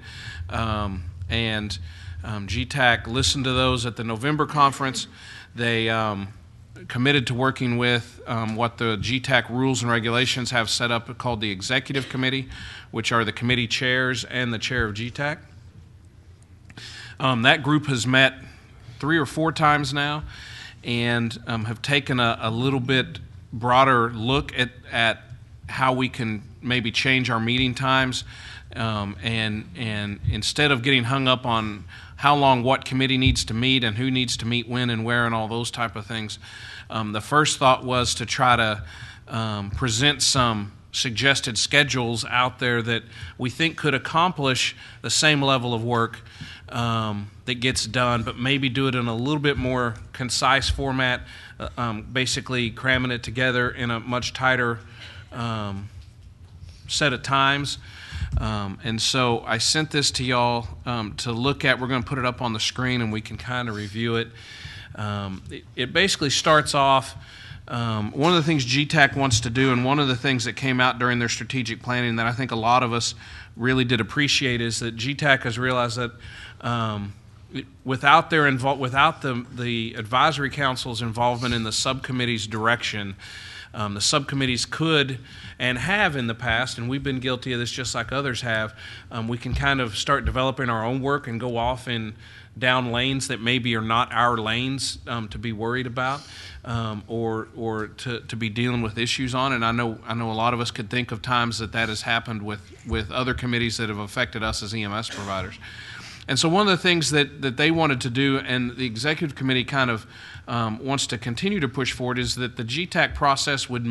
and GTAC listened to those at the November conference. They committed to working with what the GTAC rules and regulations have set up called the Executive Committee, which are the committee chairs and the chair of GTAC. That group has met 3 or 4 times now, and have taken a little bit broader look at how we can maybe change our meeting times, and instead of getting hung up on how long what committee needs to meet and who needs to meet when and where and all those type of things, the first thought was to try to present some suggested schedules out there that we think could accomplish the same level of work that gets done, but maybe do it in a little bit more concise format, basically cramming it together in a much tighter set of times. And so I sent this to y'all to look at. We're going to put it up on the screen and we can kind of review it. It basically starts off, one of the things GTAC wants to do, and one of the things that came out during their strategic planning that I think a lot of us really did appreciate, is that GTAC has realized that without the advisory council's involvement in the subcommittee's direction, the subcommittees could and have in the past, and we've been guilty of this just like others have, we can kind of start developing our own work and go off in down lanes that maybe are not our lanes to be worried about or to be dealing with issues on. And I know a lot of us could think of times that has happened with other committees that have affected us as EMS providers. And so one of the things that they wanted to do, and the executive committee kind of wants to continue to push forward, is that the GTAC process would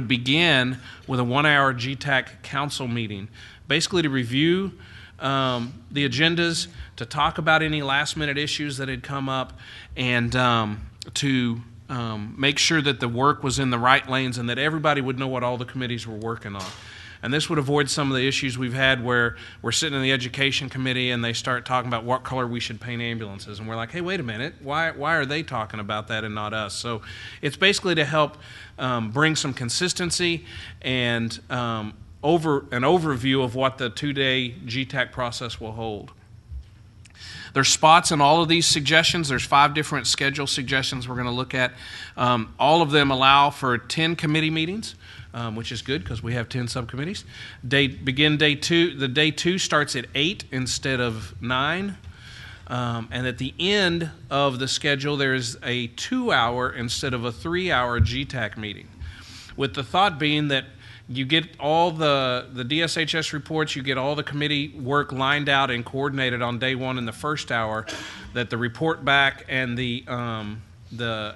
begin with a 1-hour GTAC council meeting, basically to review the agendas, to talk about any last-minute issues that had come up, and to make sure that the work was in the right lanes and that everybody would know what all the committees were working on. And this would avoid some of the issues we've had where we're sitting in the education committee and they start talking about what color we should paint ambulances. And we're like, hey, wait a minute, why are they talking about that and not us? So it's basically to help bring some consistency and an overview of what the 2-day GTAC process will hold. There's spots in all of these suggestions. There's 5 different schedule suggestions we're going to look at. All of them allow for 10 committee meetings, which is good because we have 10 subcommittees. Begin day 2. The day 2 starts at 8 instead of 9. And at the end of the schedule, there's a 2-hour instead of a 3-hour GTAC meeting, with the thought being that you get all the DSHS reports, you get all the committee work lined out and coordinated on day 1 in the first hour, that the report back and the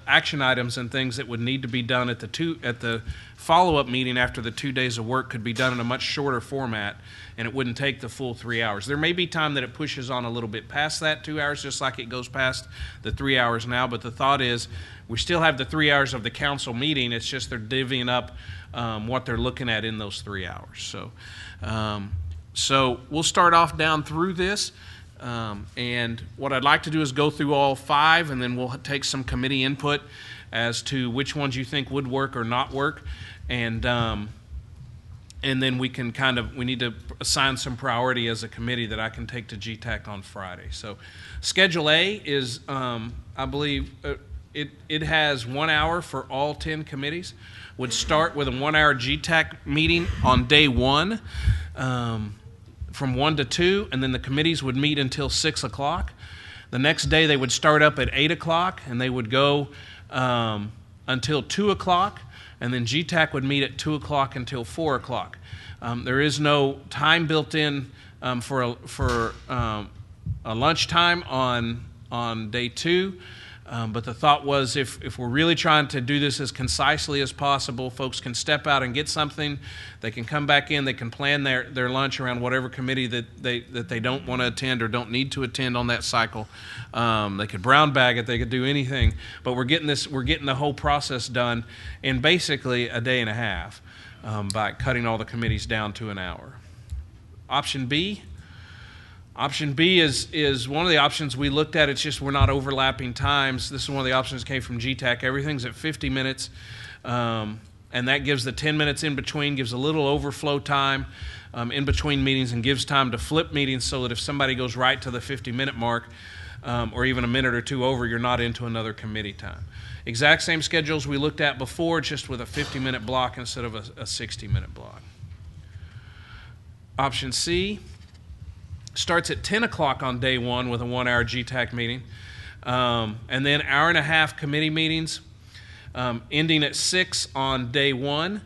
action items and things that would need to be done at the follow-up meeting after the 2 days of work could be done in a much shorter format, and it wouldn't take the full 3 hours. There may be time that it pushes on a little bit past that 2 hours, just like it goes past the 3 hours now, but the thought is we still have the 3 hours of the council meeting. It's just they're divvying up what they're looking at in those 3 hours. So we'll start off down through this, and what I'd like to do is go through all 5, and then we'll take some committee input as to which ones you think would work or not work, and then we need to assign some priority as a committee that I can take to GTAC on Friday. So Schedule A is, I believe, it has 1 hour for all 10 committees. Would start with a 1-hour GTAC meeting on day 1 from 1 to 2, and then the committees would meet until 6 o'clock. The next day they would start up at 8 o'clock and they would go until 2 o'clock, and then GTAC would meet at 2 o'clock until 4 o'clock. There is no time built in for a lunchtime on day 2. But the thought was if we're really trying to do this as concisely as possible, folks can step out and get something. They can come back in. They can plan their lunch around whatever committee that they don't want to attend or don't need to attend on that cycle. They could brown bag it. They could do anything. But we're getting the whole process done in basically a day and a half by cutting all the committees down to an hour. Option B is one of the options we looked at. It's just we're not overlapping times. This is one of the options that came from GTAC. Everything's at 50 minutes, and that gives the 10 minutes in between, gives a little overflow time in between meetings, and gives time to flip meetings so that if somebody goes right to the 50-minute mark or even a minute or 2 over, you're not into another committee time. Exact same schedules we looked at before, just with a 50-minute block instead of a 60-minute block. Option C starts at 10 o'clock on day 1 with a 1-hour GTAC meeting, and then hour and a half committee meetings, ending at 6 on day 1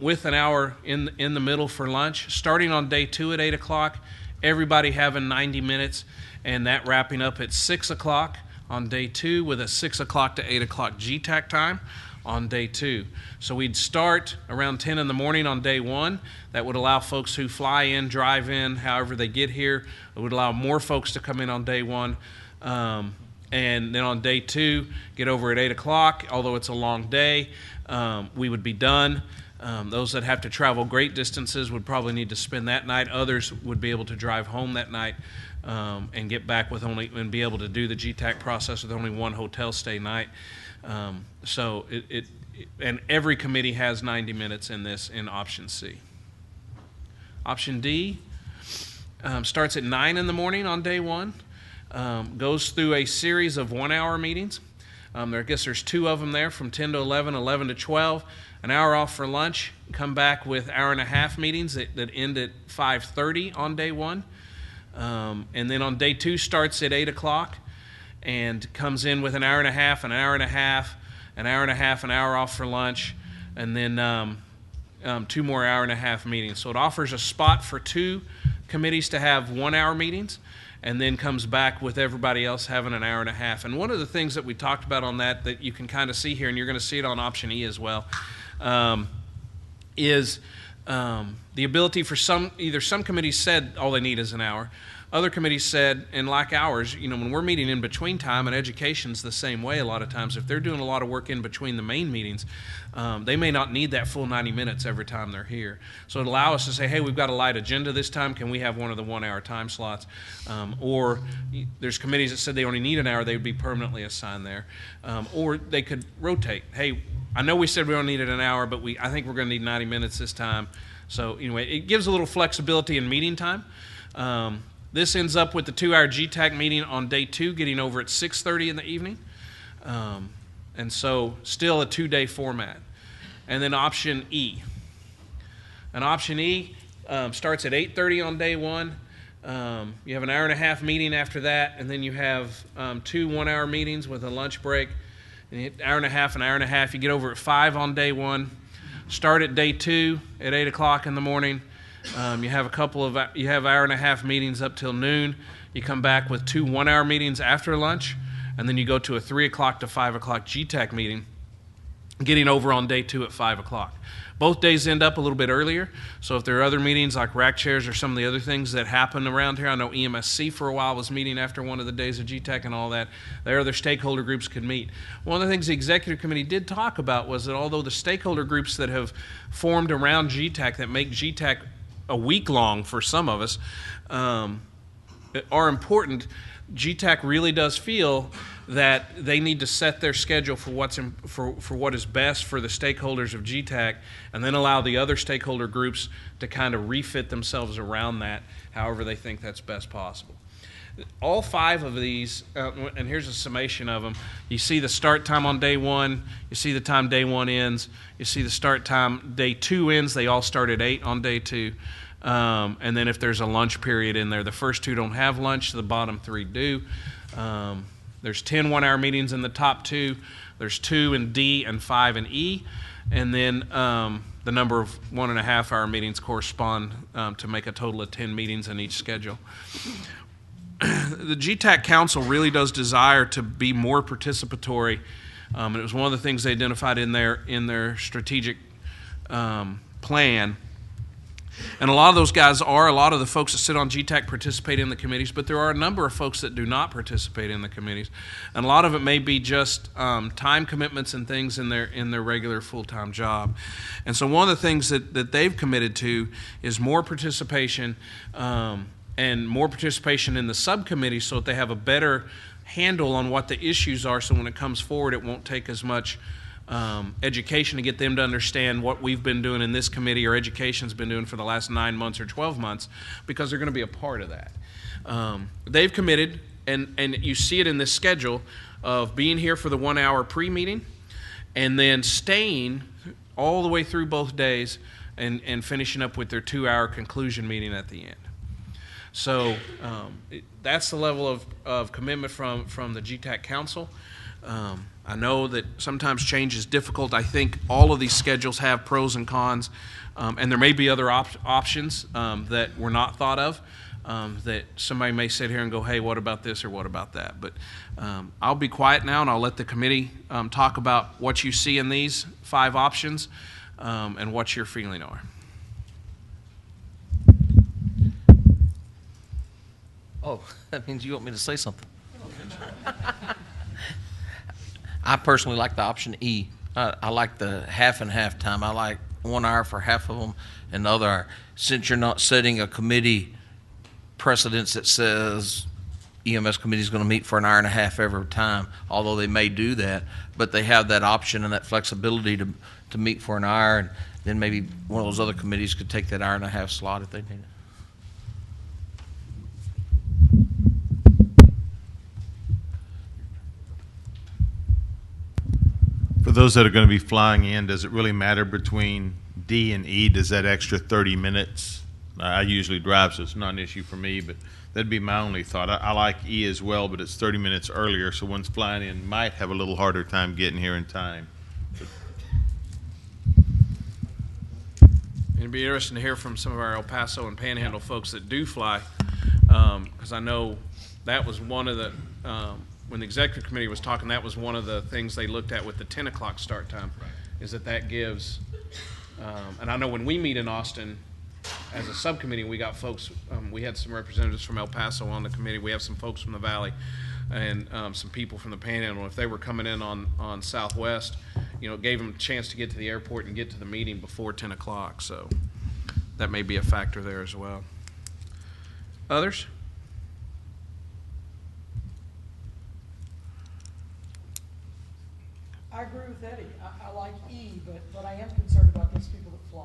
with an hour in the middle for lunch. Starting on day 2 at 8 o'clock, everybody having 90 minutes, and that wrapping up at 6 o'clock on day 2 with a 6 o'clock to 8 o'clock GTAC time. on day 2. So we'd start around 10 in the morning on day 1. That would allow folks who fly in, drive in, however they get here. It would allow more folks to come in on day 1. And then on day 2, get over at 8 o'clock. Although it's a long day, we would be done. Those that have to travel great distances would probably need to spend that night. Others would be able to drive home that night and get back with only, and be able to do the GTAC process with only one hotel stay night. So and every committee has 90 minutes in this in option C. Option D starts at 9 in the morning on day 1, goes through a series of 1-hour meetings. I guess there's 2 of them there, from 10 to 11, 11 to 12, an hour off for lunch, come back with hour-and-a-half meetings that end at 5:30 on day 1. And then on day 2 starts at 8 o'clock and comes in with an hour-and-a-half, an hour-and-a-half, an hour-and-a-half, an hour off for lunch, and then 2 more hour-and-a-half meetings. So it offers a spot for 2 committees to have 1-hour meetings, and then comes back with everybody else having an hour-and-a-half. And one of the things that we talked about on that you can kind of see here, and you're going to see it on option E as well, is the ability for some committees said all they need is an hour. Other committees said, and like ours, when we're meeting in between time, and education's the same way a lot of times, if they're doing a lot of work in between the main meetings, they may not need that full 90 minutes every time they're here. So it allows us to say, hey, we've got a light agenda this time. Can we have one of the 1-hour time slots? Or there's committees that said they only need an hour. They would be permanently assigned there. Or they could rotate. Hey, I know we said we only needed an hour, but I think we're going to need 90 minutes this time. So anyway, it gives a little flexibility in meeting time. This ends up with the 2-hour GTAC meeting on day 2 getting over at 6:30 in the evening. And so still a 2-day format. And then option E. And option E starts at 8:30 on day 1. You have an hour-and-a-half meeting after that, and then you have 2 1-hour meetings with a lunch break. And hour-and-a-half, an hour-and-a-half. You get over at 5 on day 1. Start at day 2 at 8 o'clock in the morning. You have hour-and-a-half meetings up till noon. You come back with 2 1-hour meetings after lunch, and then you go to a 3 o'clock to 5 o'clock GTAC meeting, getting over on day 2 at 5 o'clock. Both days end up a little bit earlier, so if there are other meetings like rack chairs or some of the other things that happen around here, I know EMSC for a while was meeting after one of the days of GTAC and all that. Their other stakeholder groups could meet. One of the things the executive committee did talk about was that although the stakeholder groups that have formed around GTAC that make GTAC a week long for some of us are important, GTAC really does feel that they need to set their schedule for what is best for the stakeholders of GTAC, and then allow the other stakeholder groups to kind of refit themselves around that however they think that's best possible. All 5 of these, and here's a summation of them. You see the start time on day 1. You see the time day 1 ends. You see the start time day 2 ends. They all start at 8 on day 2. And then if there's a lunch period in there, the first 2 don't have lunch. The bottom 3 do. There's 10 1-hour meetings in the top 2. There's 2 in D and 5 in E. And then the number of 1.5-hour meetings correspond to make a total of 10 meetings in each schedule. The GTAC Council really does desire to be more participatory, and it was one of the things they identified in their strategic plan. And a lot of those guys a lot of the folks that sit on GTAC participate in the committees, but there are a number of folks that do not participate in the committees. And a lot of it may be just time commitments and things in their regular full-time job. And so one of the things that they've committed to is more participation, and more participation in the subcommittee so that they have a better handle on what the issues are, so when it comes forward it won't take as much education to get them to understand what we've been doing in this committee or education's been doing for the last 9 months or 12 months, because they're going to be a part of that. They've committed, and you see it in this schedule, of being here for the 1-hour pre-meeting and then staying all the way through both days and finishing up with their 2-hour conclusion meeting at the end. So that's the level of commitment from the GTAC Council. I know that sometimes change is difficult. I think all of these schedules have pros and cons, and there may be other options that were not thought of. that somebody may sit here and go, hey, what about this or what about that? But I'll be quiet now, and I'll let the committee talk about what you see in these 5 options and what your feeling are. Oh, that means you want me to say something. I personally like the option E. I like the half and half time. I like 1 hour for half of them and the other hour. Since you're not setting a committee precedence that says EMS committee is going to meet for an hour and a half every time, although they may do that, but they have that option and that flexibility to meet for an hour, and then maybe one of those other committees could take that hour and a half slot if they need it. For those that are going to be flying in, does it really matter between D and E? Does that extra 30 minutes? I usually drive, so it's not an issue for me, but that'd be my only thought. I like E as well, but it's 30 minutes earlier, so one's flying in might have a little harder time getting here in time. It'd be interesting to hear from some of our El Paso and Panhandle folks that do fly, because I know that was one of the, when the executive committee was talking, that was one of the things they looked at with the 10 o'clock start time, is that gives, and I know when we meet in Austin as a subcommittee, we got folks, we had some representatives from El Paso on the committee, we have some folks from the Valley, and some people from the Panhandle. If they were coming in on Southwest, it gave them a chance to get to the airport and get to the meeting before 10 o'clock, so that may be a factor there as well. Others? I agree with Eddie. I like E, but I am concerned about those people that fly.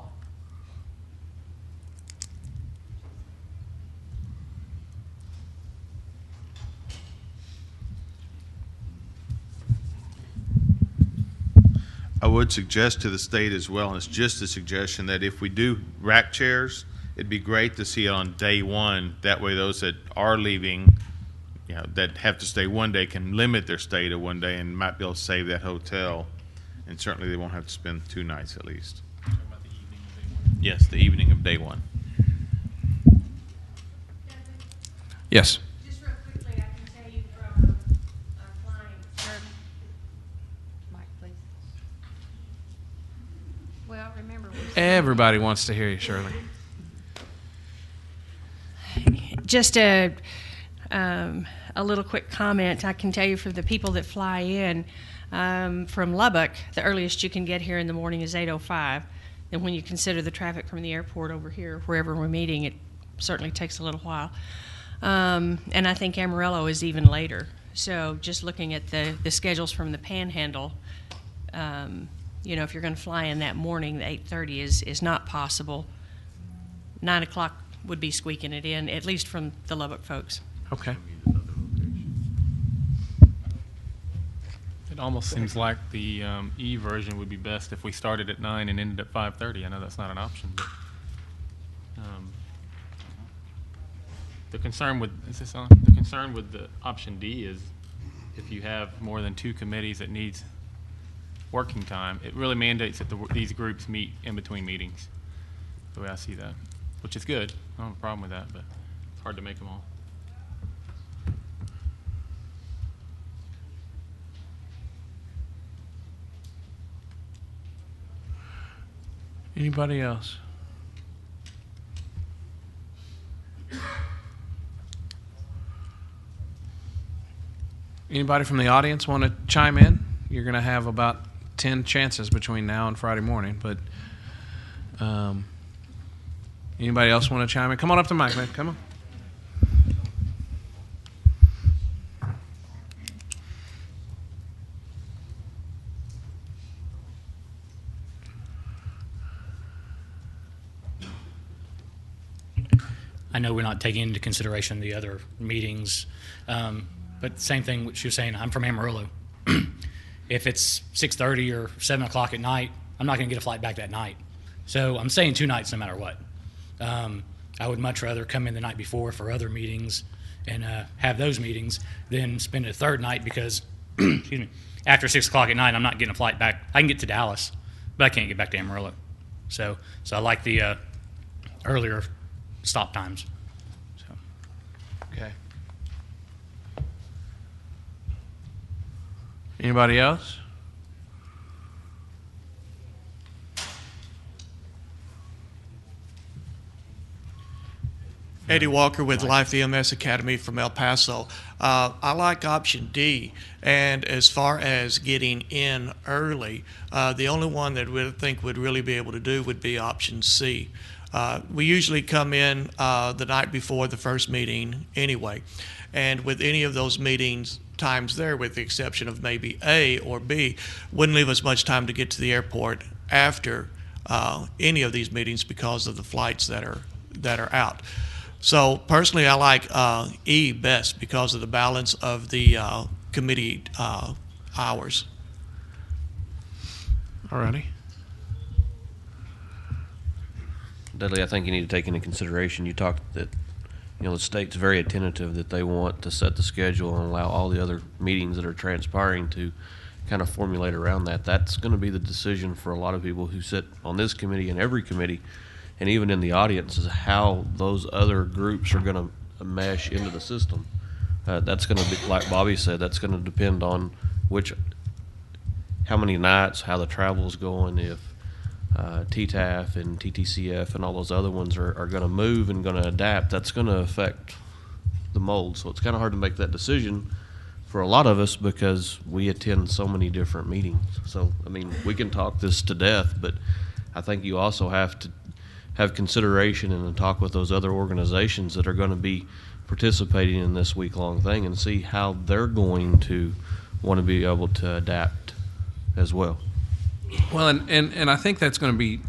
I would suggest to the state as well, and it's just a suggestion, that if we do rack chairs, it'd be great to see it on day 1. That way those that are leaving, that have to stay 1 day can limit their stay to 1 day and might be able to save that hotel. And certainly they won't have to spend 2 nights at least. Talking about the evening of day 1. Yes, the evening of day 1. Yes. Just real quickly, I can tell you from flying. Mike, please. Well, remember. Everybody wants to hear you, Shirley. Just a little quick comment. I can tell you for the people that fly in from Lubbock, the earliest you can get here in the morning is 8:05. And when you consider the traffic from the airport over here, wherever we're meeting, it certainly takes a little while. And I think Amarillo is even later. So just looking at the schedules from the Panhandle, if you're going to fly in that morning, the 8:30 is not possible. 9 o'clock would be squeaking it in, at least from the Lubbock folks. Okay. It almost seems like the E version would be best if we started at 9 and ended at 5:30. I know that's not an option, but the concern with the concern with the option D is if you have more than 2 committees that needs working time, it really mandates that these groups meet in between meetings. The way I see that, which is good. I don't have a problem with that, but it's hard to make them all. Anybody else? Anybody from the audience want to chime in? You're going to have about 10 chances between now and Friday morning, but anybody else want to chime in? Come on up to the mic, man. Come on. I know we're not taking into consideration the other meetings, but same thing what she was saying, I'm from Amarillo. If it's 6:30 or 7 o'clock at night, I'm not going to get a flight back that night. So I'm staying 2 nights no matter what. I would much rather come in the night before for other meetings and have those meetings than spend a 3rd night because, excuse me, after 6 o'clock at night, I'm not getting a flight back. I can get to Dallas, but I can't get back to Amarillo. So I like the earlier stop times. So. Okay. Anybody else? Eddie Walker with Life EMS Academy from El Paso. I like option D, and as far as getting in early, the only one that we think would really be able to do would be option C. We usually come in the night before the first meeting anyway, and with any of those meetings times there, with the exception of maybe A or B, wouldn't leave us much time to get to the airport after any of these meetings because of the flights that are out. So personally, I like E best because of the balance of the committee hours. Alrighty. Dudley, I think you need to take into consideration, you talked that, the state's very attentive that they want to set the schedule and allow all the other meetings that are transpiring to kind of formulate around that. That's going to be the decision for a lot of people who sit on this committee and every committee, and even in the audience, is how those other groups are going to mesh into the system. That's going to be, like Bobby said, that's going to depend on how many nights, how the travel's going, if TTAF and TTCF and all those other ones are going to move and going to adapt. That's going to affect the mold. So it's kind of hard to make that decision for a lot of us because we attend so many different meetings. So, we can talk this to death, but I think you also have to have consideration and talk with those other organizations that are going to be participating in this week-long thing and see how they're going to want to be able to adapt as well. Well, and I think that's going to be,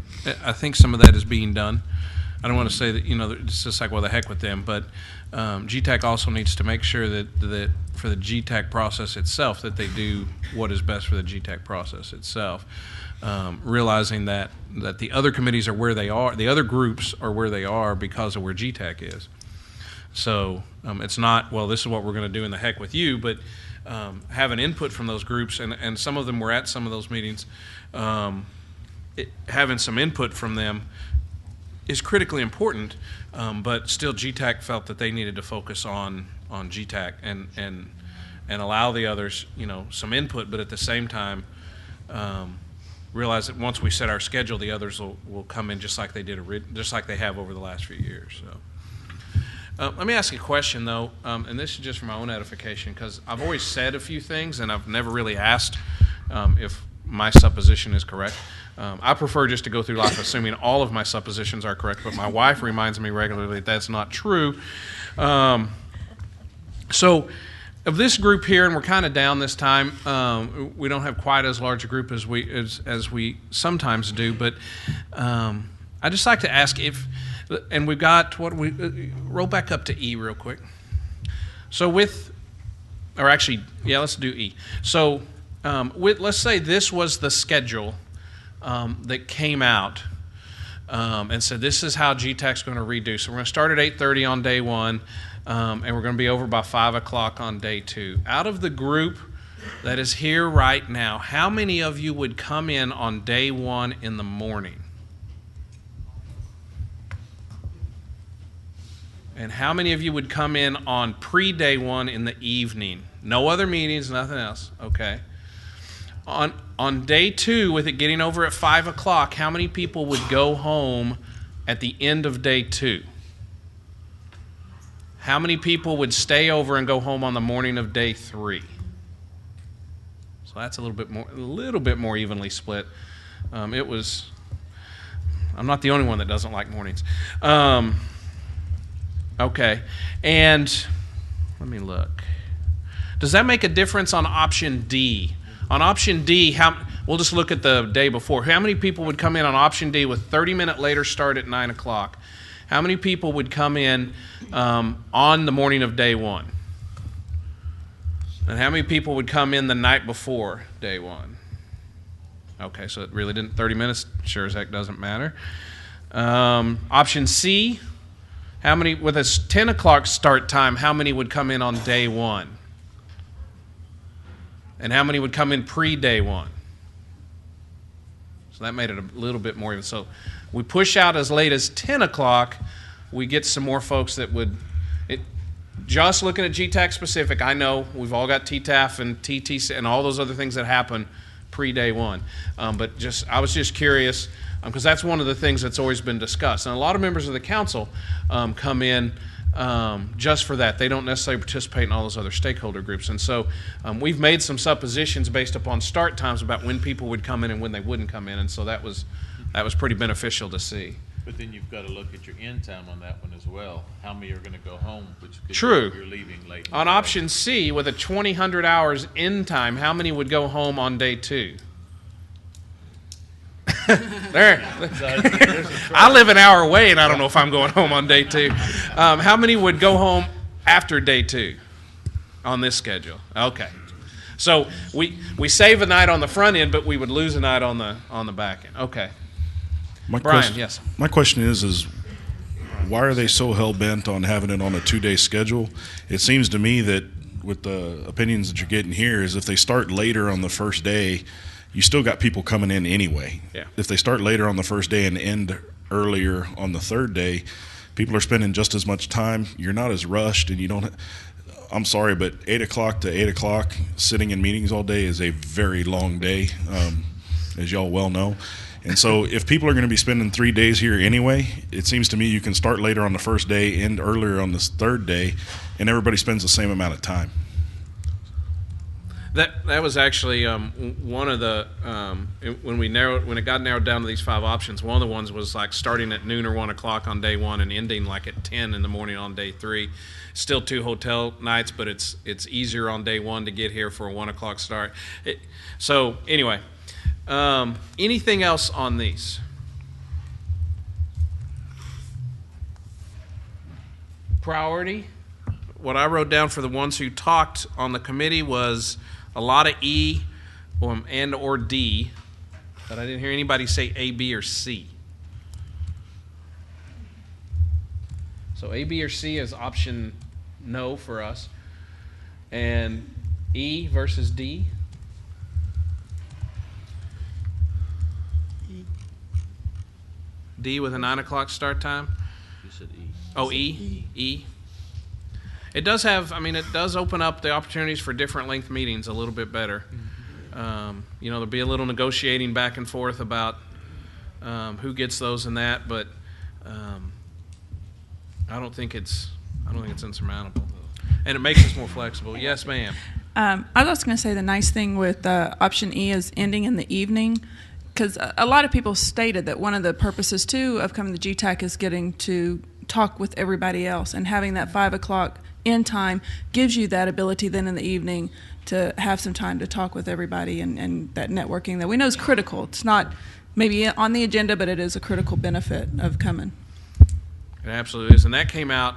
I think some of that is being done. I don't want to say that, it's just like, well, the heck with them, but GTAC also needs to make sure that for the GTAC process itself, that they do what is best for the GTAC process itself. Realizing that the other committees are where they are, the other groups are where they are because of where GTAC is. So it's not, well, this is what we're going to do in the heck with you, but have an input from those groups, and some of them were at some of those meetings. Having some input from them is critically important, but still GTAC felt that they needed to focus on GTAC and allow the others, some input, but at the same time, realize that once we set our schedule, the others will come in just like they did, just like they have over the last few years. So, let me ask you a question though, and this is just for my own edification, because I've always said a few things, and I've never really asked if my supposition is correct. I prefer just to go through life assuming all of my suppositions are correct, but my wife reminds me regularly that that's not true. So, of this group here, and we're kind of down this time, we don't have quite as large a group as we sometimes do, but I'd just like to ask if, and we've got, roll back up to E real quick. So let's do E. So let's say this was the schedule that came out and said this is how GTAC's going to redo. So we're going to start at 8:30 on day one. And we're going to be over by 5 o'clock on day 2. Out of the group that is here right now, how many of you would come in on day 1 in the morning? And how many of you would come in on pre-day 1 in the evening? No other meetings, nothing else. Okay. On day 2, with it getting over at 5 o'clock, how many people would go home at the end of day 2? How many people would stay over and go home on the morning of day 3? So that's a little bit more evenly split. I'm not the only one that doesn't like mornings. Okay, and let me look. Does that make a difference on option D? On option D, we'll just look at the day before. How many people would come in on option D with 30-minute later start at 9 o'clock? How many people would come in on the morning of day 1? And how many people would come in the night before day 1? Okay, so it really didn't, 30 minutes sure as heck doesn't matter. Option C, how many, with a 10 o'clock start time, how many would come in on day 1? And how many would come in pre-day 1? So that made it a little bit more even. So we push out as late as 10 o'clock, we get some more folks that would, just looking at GTAC specific, I know we've all got TTAF and TTC and all those other things that happen pre-day one. But I was just curious, because that's one of the things that's always been discussed. And a lot of members of the council come in just for that. They don't necessarily participate in all those other stakeholder groups. And so we've made some suppositions based upon start times about when people would come in and when they wouldn't come in. And so that was pretty beneficial to see. But then you've got to look at your end time on that one as well. How many are going to go home, which could True. be if you're leaving late. On option C, with a 2,000 hours end time, how many would go home on day 2? There. I live an hour away, and I don't know if I'm going home on day 2. How many would go home after day 2 on this schedule? Okay. So we save a night on the front end, but we would lose a night on the back end. Okay. Brian, yes. My question is why are they so hell-bent on having it on a 2-day schedule? It seems to me that with the opinions that you're getting here is if they start later on the first day, you still got people coming in anyway. Yeah. If they start later on the first day and end earlier on the third day, people are spending just as much time. You're not as rushed, and you don't – I'm sorry, but 8 o'clock to 8 o'clock sitting in meetings all day is a very long day, as y'all well know. And so if people are going to be spending 3 days here anyway, it seems to me you can start later on the first day, end earlier on the third day, and everybody spends the same amount of time. That was actually one of the when it got narrowed down to these 5 options. One of the ones was like starting at noon or 1 o'clock on day 1 and ending like at 10 in the morning on day 3. Still 2 hotel nights, but it's easier on day 1 to get here for a 1 o'clock start. So anyway, anything else on these? Priority. What I wrote down for the ones who talked on the committee was a lot of E and or D, but I didn't hear anybody say A, B, or C. So A, B, or C is option no for us. And E versus D. D with a 9 o'clock start time. You said E. Oh, E? E. It does have, it does open up the opportunities for different length meetings a little bit better. There'll be a little negotiating back and forth about who gets those and that, but I don't think it's insurmountable. And it makes us more flexible. Yes, ma'am. I was also going to say the nice thing with option E is ending in the evening, because a lot of people stated that one of the purposes, too, of coming to GTAC is getting to talk with everybody else, and having that 5 o'clock end time gives you that ability then in the evening to have some time to talk with everybody, and that networking that we know is critical. It's not maybe on the agenda, but it is a critical benefit of coming. It absolutely is, and that came out.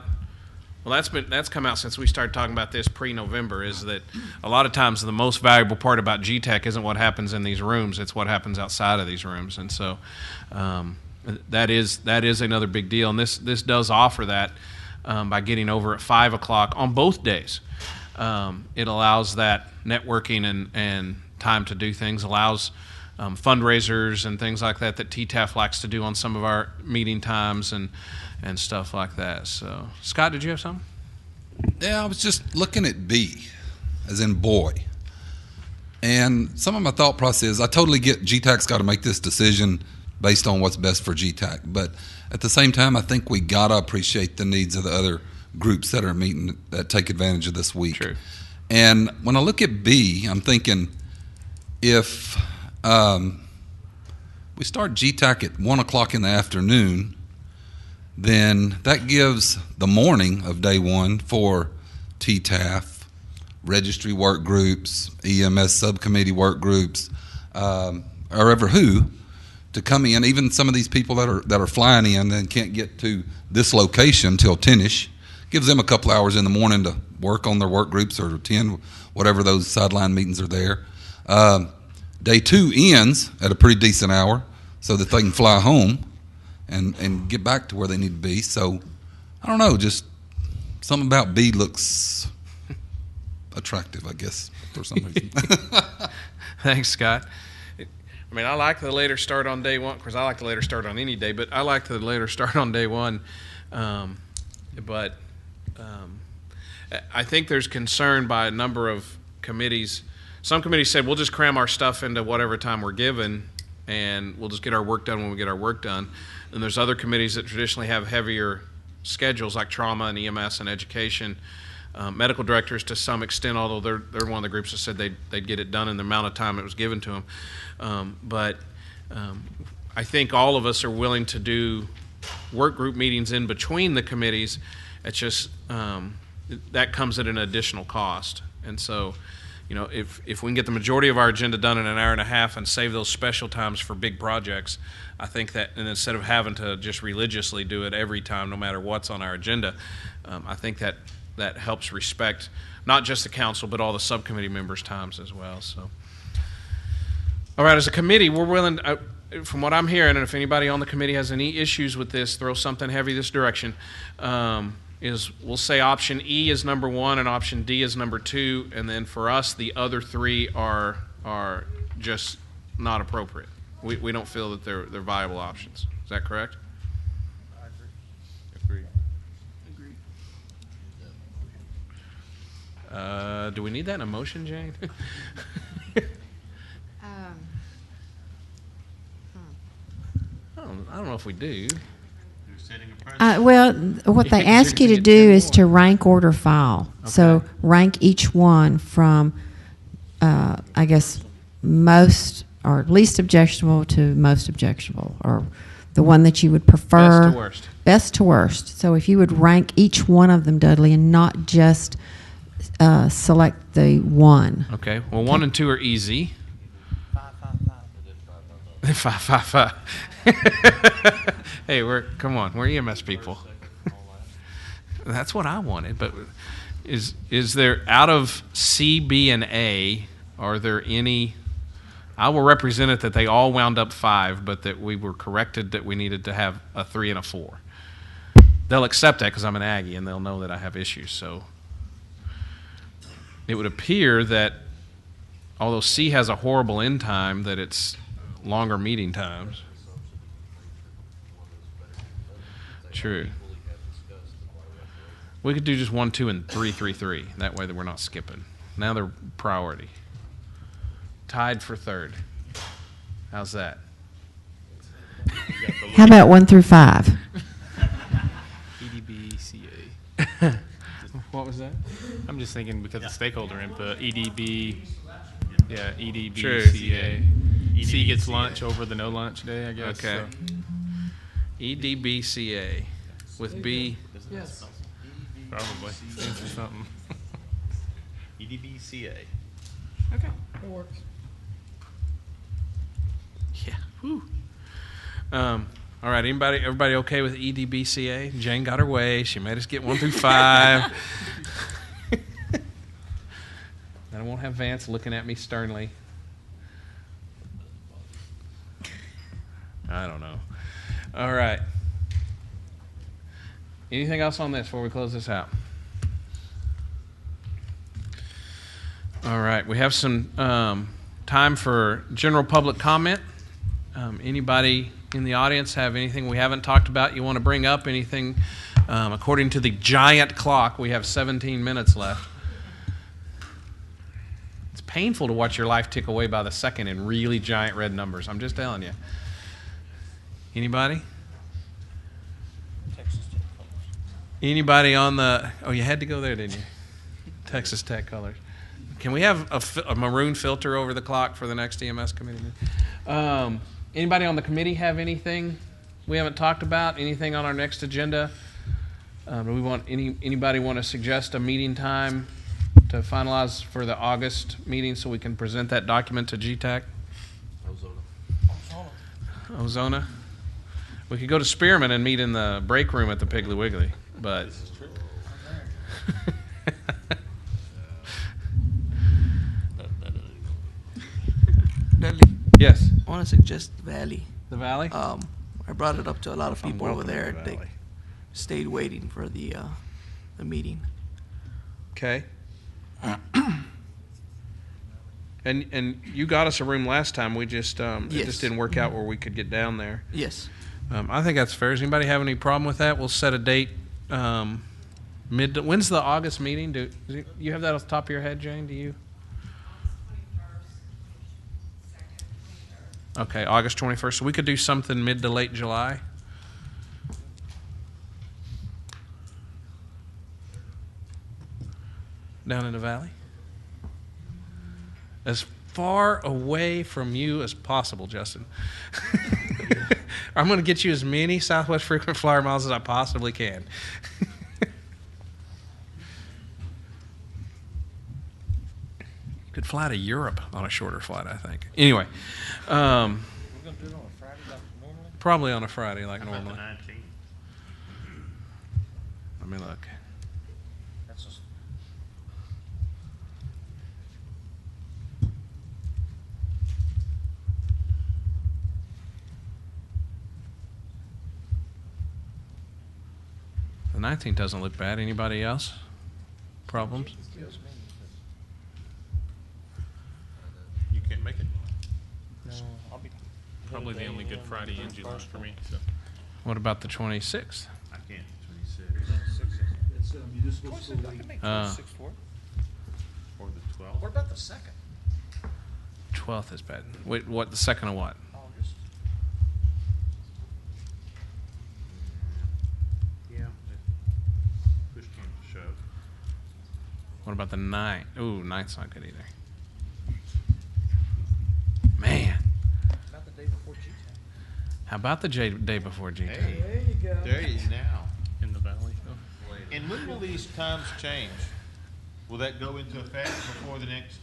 Well, that's come out since we started talking about this pre-November. Is that a lot of times the most valuable part about GTAC isn't what happens in these rooms; it's what happens outside of these rooms, and so that is another big deal. And this does offer that by getting over at 5 o'clock on both days. It allows that networking and time to do things. Allows fundraisers and things like that TTAF likes to do on some of our meeting times and stuff like that. So, Scott, did you have something? Yeah, I was just looking at B, as in boy. And some of my thought process is I totally get GTAC's got to make this decision based on what's best for GTAC. But at the same time, I think we got to appreciate the needs of the other groups that are meeting that take advantage of this week. True. And when I look at B, I'm thinking if we start GTAC at 1 o'clock in the afternoon, then that gives the morning of day 1 for TTAF, registry work groups, EMS subcommittee work groups, or ever who, to come in. Even some of these people that are flying in and can't get to this location till 10ish, gives them a couple hours in the morning to work on their work groups or attend whatever those sideline meetings are there. Day 2 ends at a pretty decent hour so that they can fly home and get back to where they need to be. So, I don't know, just something about B looks attractive, I guess, for some reason. Thanks, Scott. I like the later start on day 1, because I like the later start on any day, but I like the later start on day 1. I think there's concern by a number of committees. Some committees said, we'll just cram our stuff into whatever time we're given, and we'll just get our work done when we get our work done. And there's other committees that traditionally have heavier schedules, like trauma and EMS and education. Medical directors, to some extent, although they're one of the groups that said they'd get it done in the amount of time it was given to them. But I think all of us are willing to do work group meetings in between the committees. It's just that comes at an additional cost. And so, if we can get the majority of our agenda done in an hour and a half and save those special times for big projects, I think that, and instead of having to just religiously do it every time, no matter what's on our agenda, I think that helps respect not just the council, but all the subcommittee members' times as well. So, all right, as a committee, we're willing, from what I'm hearing, and if anybody on the committee has any issues with this, throw something heavy this direction, is we'll say option E is number 1 and option D is number 2, and then for us, the other 3 are just not appropriate. We don't feel that they're viable options. Is that correct? I agree. Do we need that in a motion, Jane? I don't know if we do. Well, what they ask you to do is to rank order file. Okay. So rank each one from, I guess, most or least objectionable to most objectionable, or the one that you would prefer. Best to worst. Best to worst. So if you would rank each one of them, Dudley, and not just select the one. Okay. Well, 1 and 2 are easy. 5. Hey, we're EMS people. That's what I wanted. But is there, out of C, B, and A, are there any? I will represent it that they all wound up 5, but that we were corrected that we needed to have a 3 and a 4. They'll accept that because I'm an Aggie, and they'll know that I have issues. So it would appear that although C has a horrible end time, that it's longer meeting times. True. We could do just 1, 2, and 3, 3, 3. That way that we're not skipping. Now they're priority. Tied for 3rd. How's that? How about 1 through 5? EDBCA. What was that? I'm just thinking because of stakeholder input. EDB, yeah, EDB, True. CA. C gets lunch over the no lunch day, I guess. Okay. So. EDBCA with B. Yes. Probably. Stands for something. EDBCA. Okay, it works. Yeah. Whew. All right. Everybody okay with EDBCA? Jane got her way. She made us get 1 through 5. Then I won't have Vance looking at me sternly. I don't know. All right. Anything else on this before we close this out? All right. We have some time for general public comment. Anybody in the audience have anything we haven't talked about you want to bring up? Anything? According to the giant clock, we have 17 minutes left. It's painful to watch your life tick away by the second in really giant red numbers. I'm just telling you. Anybody? Anybody on the? Oh, you had to go there, didn't you? Texas Tech colors. Can we have a maroon filter over the clock for the next EMS committee meeting? Anybody on the committee have anything we haven't talked about? Anything on our next agenda? Do we want anybody want to suggest a meeting time to finalize for the August meeting so we can present that document to GTAC? Ozona. We could go to Spearman and meet in the break room at the Piggly Wiggly, but. This is true. Dudley. Yes. I want to suggest the Valley. The Valley? I brought it up to a lot of I'm people over welcome to there. the They Valley. stayed waiting for the meeting. Okay. And you got us a room last time. We just it Yes. just didn't work out where we could get down there. Yes. I think that's fair. Does anybody have any problem with that? We'll set a date, When's the August meeting? Do you have that off the top of your head, Jane? Do you? Okay, August 21st. So we could do something mid to late July. Down in the valley. As far away from you as possible, Justin. I'm going to get you as many Southwest frequent flyer miles as I possibly can. Could fly to Europe on a shorter flight, I think. Anyway, We're going to do it on a Friday like normally? probably on a Friday like How about normally. the 19th? Let me look. That's just, The 19th doesn't look bad. Anybody else? Problems? you can't make it? No, I'll be probably the only Good Friday in July for me. So. What about the 26th? I can't. 26. It's a municipal school week. Uh, Or the 12th. What about the second? 12th is bad. Wait, what? The second of what? August. Yeah. Push came to shove. What about the 9th? Ooh, 9th's not good either. Man. About the day before GTAC. How about the day before GT? Hey, There you go. there he is now. In the valley. Oh. And when will these times change? Will that go into effect before the next?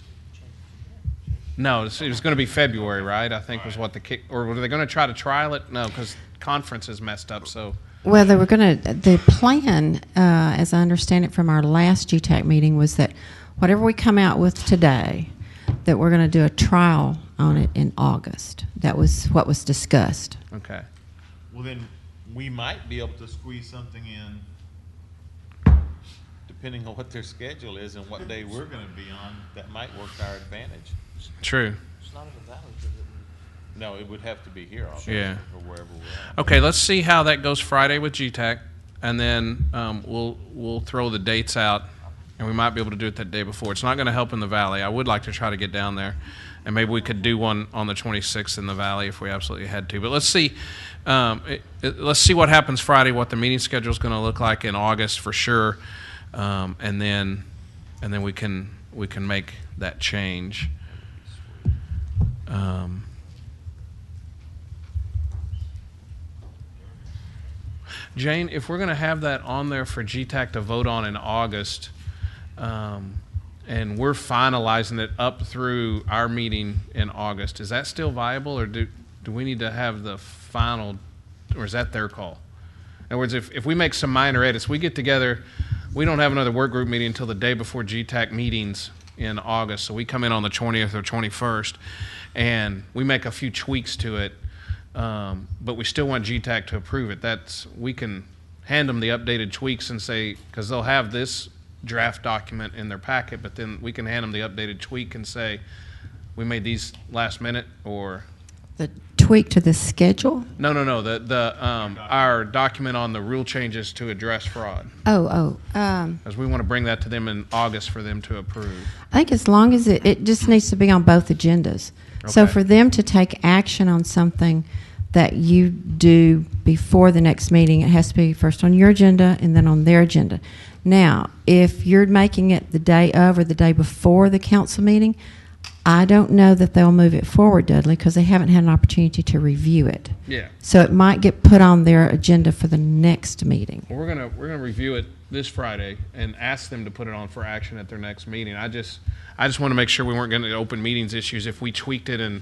No, it was going to be February, right? I think was what the kick. Or were they going to try to trial it? No, because conference is messed up. So Well, they were going to, the plan, as I understand it from our last GTAC meeting, was that whatever we come out with today, that we're going to do a trial on it in August. That was what was discussed. okay. Well, then we might be able to squeeze something in, depending on what their schedule is and what day we're going to be on. That might work to our advantage. True. It's not in the valley, is it? No, it would have to be here, obviously, Yeah. or wherever we're at. Okay, let's see how that goes Friday with GTAC, and then we'll throw the dates out, and we might be able to do it that day before. It's not going to help in the valley. I would like to try to get down there, and maybe we could do one on the 26th in the valley if we absolutely had to. But let's see. Let's see what happens Friday. What the meeting schedule is going to look like in August for sure, and then we can make that change. Jane, if we're going to have that on there for GTAC to vote on in August, and we're finalizing it up through our meeting in August, is that still viable, or do we need to have the final, or is that their call? In other words, if we make some minor edits, we get together, we don't have another work group meeting until the day before GTAC meetings in August, so we come in on the 20th or 21st, and we make a few tweaks to it, but we still want GTAC to approve it. We can hand them the updated tweaks and say, because they'll have this draft document in their packet, but then we can hand them the updated tweak and say, we made these last minute, or The tweak to the schedule? no, our document on the rule changes to address fraud, because we want to bring that to them in August for them to approve. I think as long as it just needs to be on both agendas. So Okay. for them to take action on something that you do before the next meeting, it has to be first on your agenda and then on their agenda. Now, if you're making it the day of or the day before the council meeting, I don't know that they'll move it forward, Dudley, because they haven't had an opportunity to review it. Yeah. So it might get put on their agenda for the next meeting. Well, we're gonna review it this Friday and ask them to put it on for action at their next meeting. I just want to make sure we weren't going to open meetings issues if we tweaked it and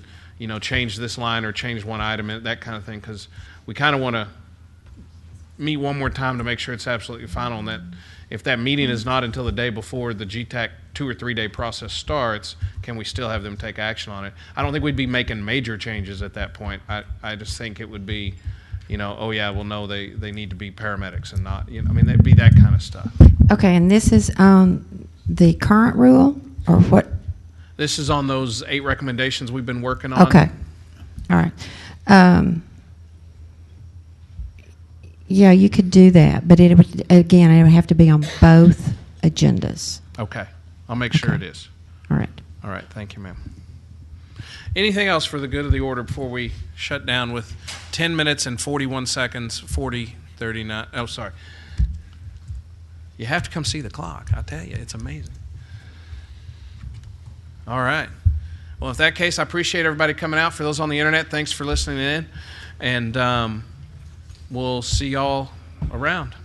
changed this line or changed one item and that kind of thing, because we kind of want to meet one more time to make sure it's absolutely final. And that if that meeting is not until the day before the GTAC 2 or 3 day process starts, can we still have them take action on it? I don't think we'd be making major changes at that point. I just think it would be, oh yeah, well no, they need to be paramedics and not, it'd be that kind of stuff. Okay, and this is the current rule, or what? This is on those 8 recommendations we've been working on. Okay, all right. Yeah, you could do that, but it would, again, it would have to be on both agendas. Okay. I'll make sure it is. All right. All right. Thank you, ma'am. Anything else for the good of the order before we shut down with 10 minutes and 41 seconds, 39. Oh, sorry. You have to come see the clock. I tell you, it's amazing. All right. Well, in that case, I appreciate everybody coming out. For those on the internet, thanks for listening in. And we'll see y'all around.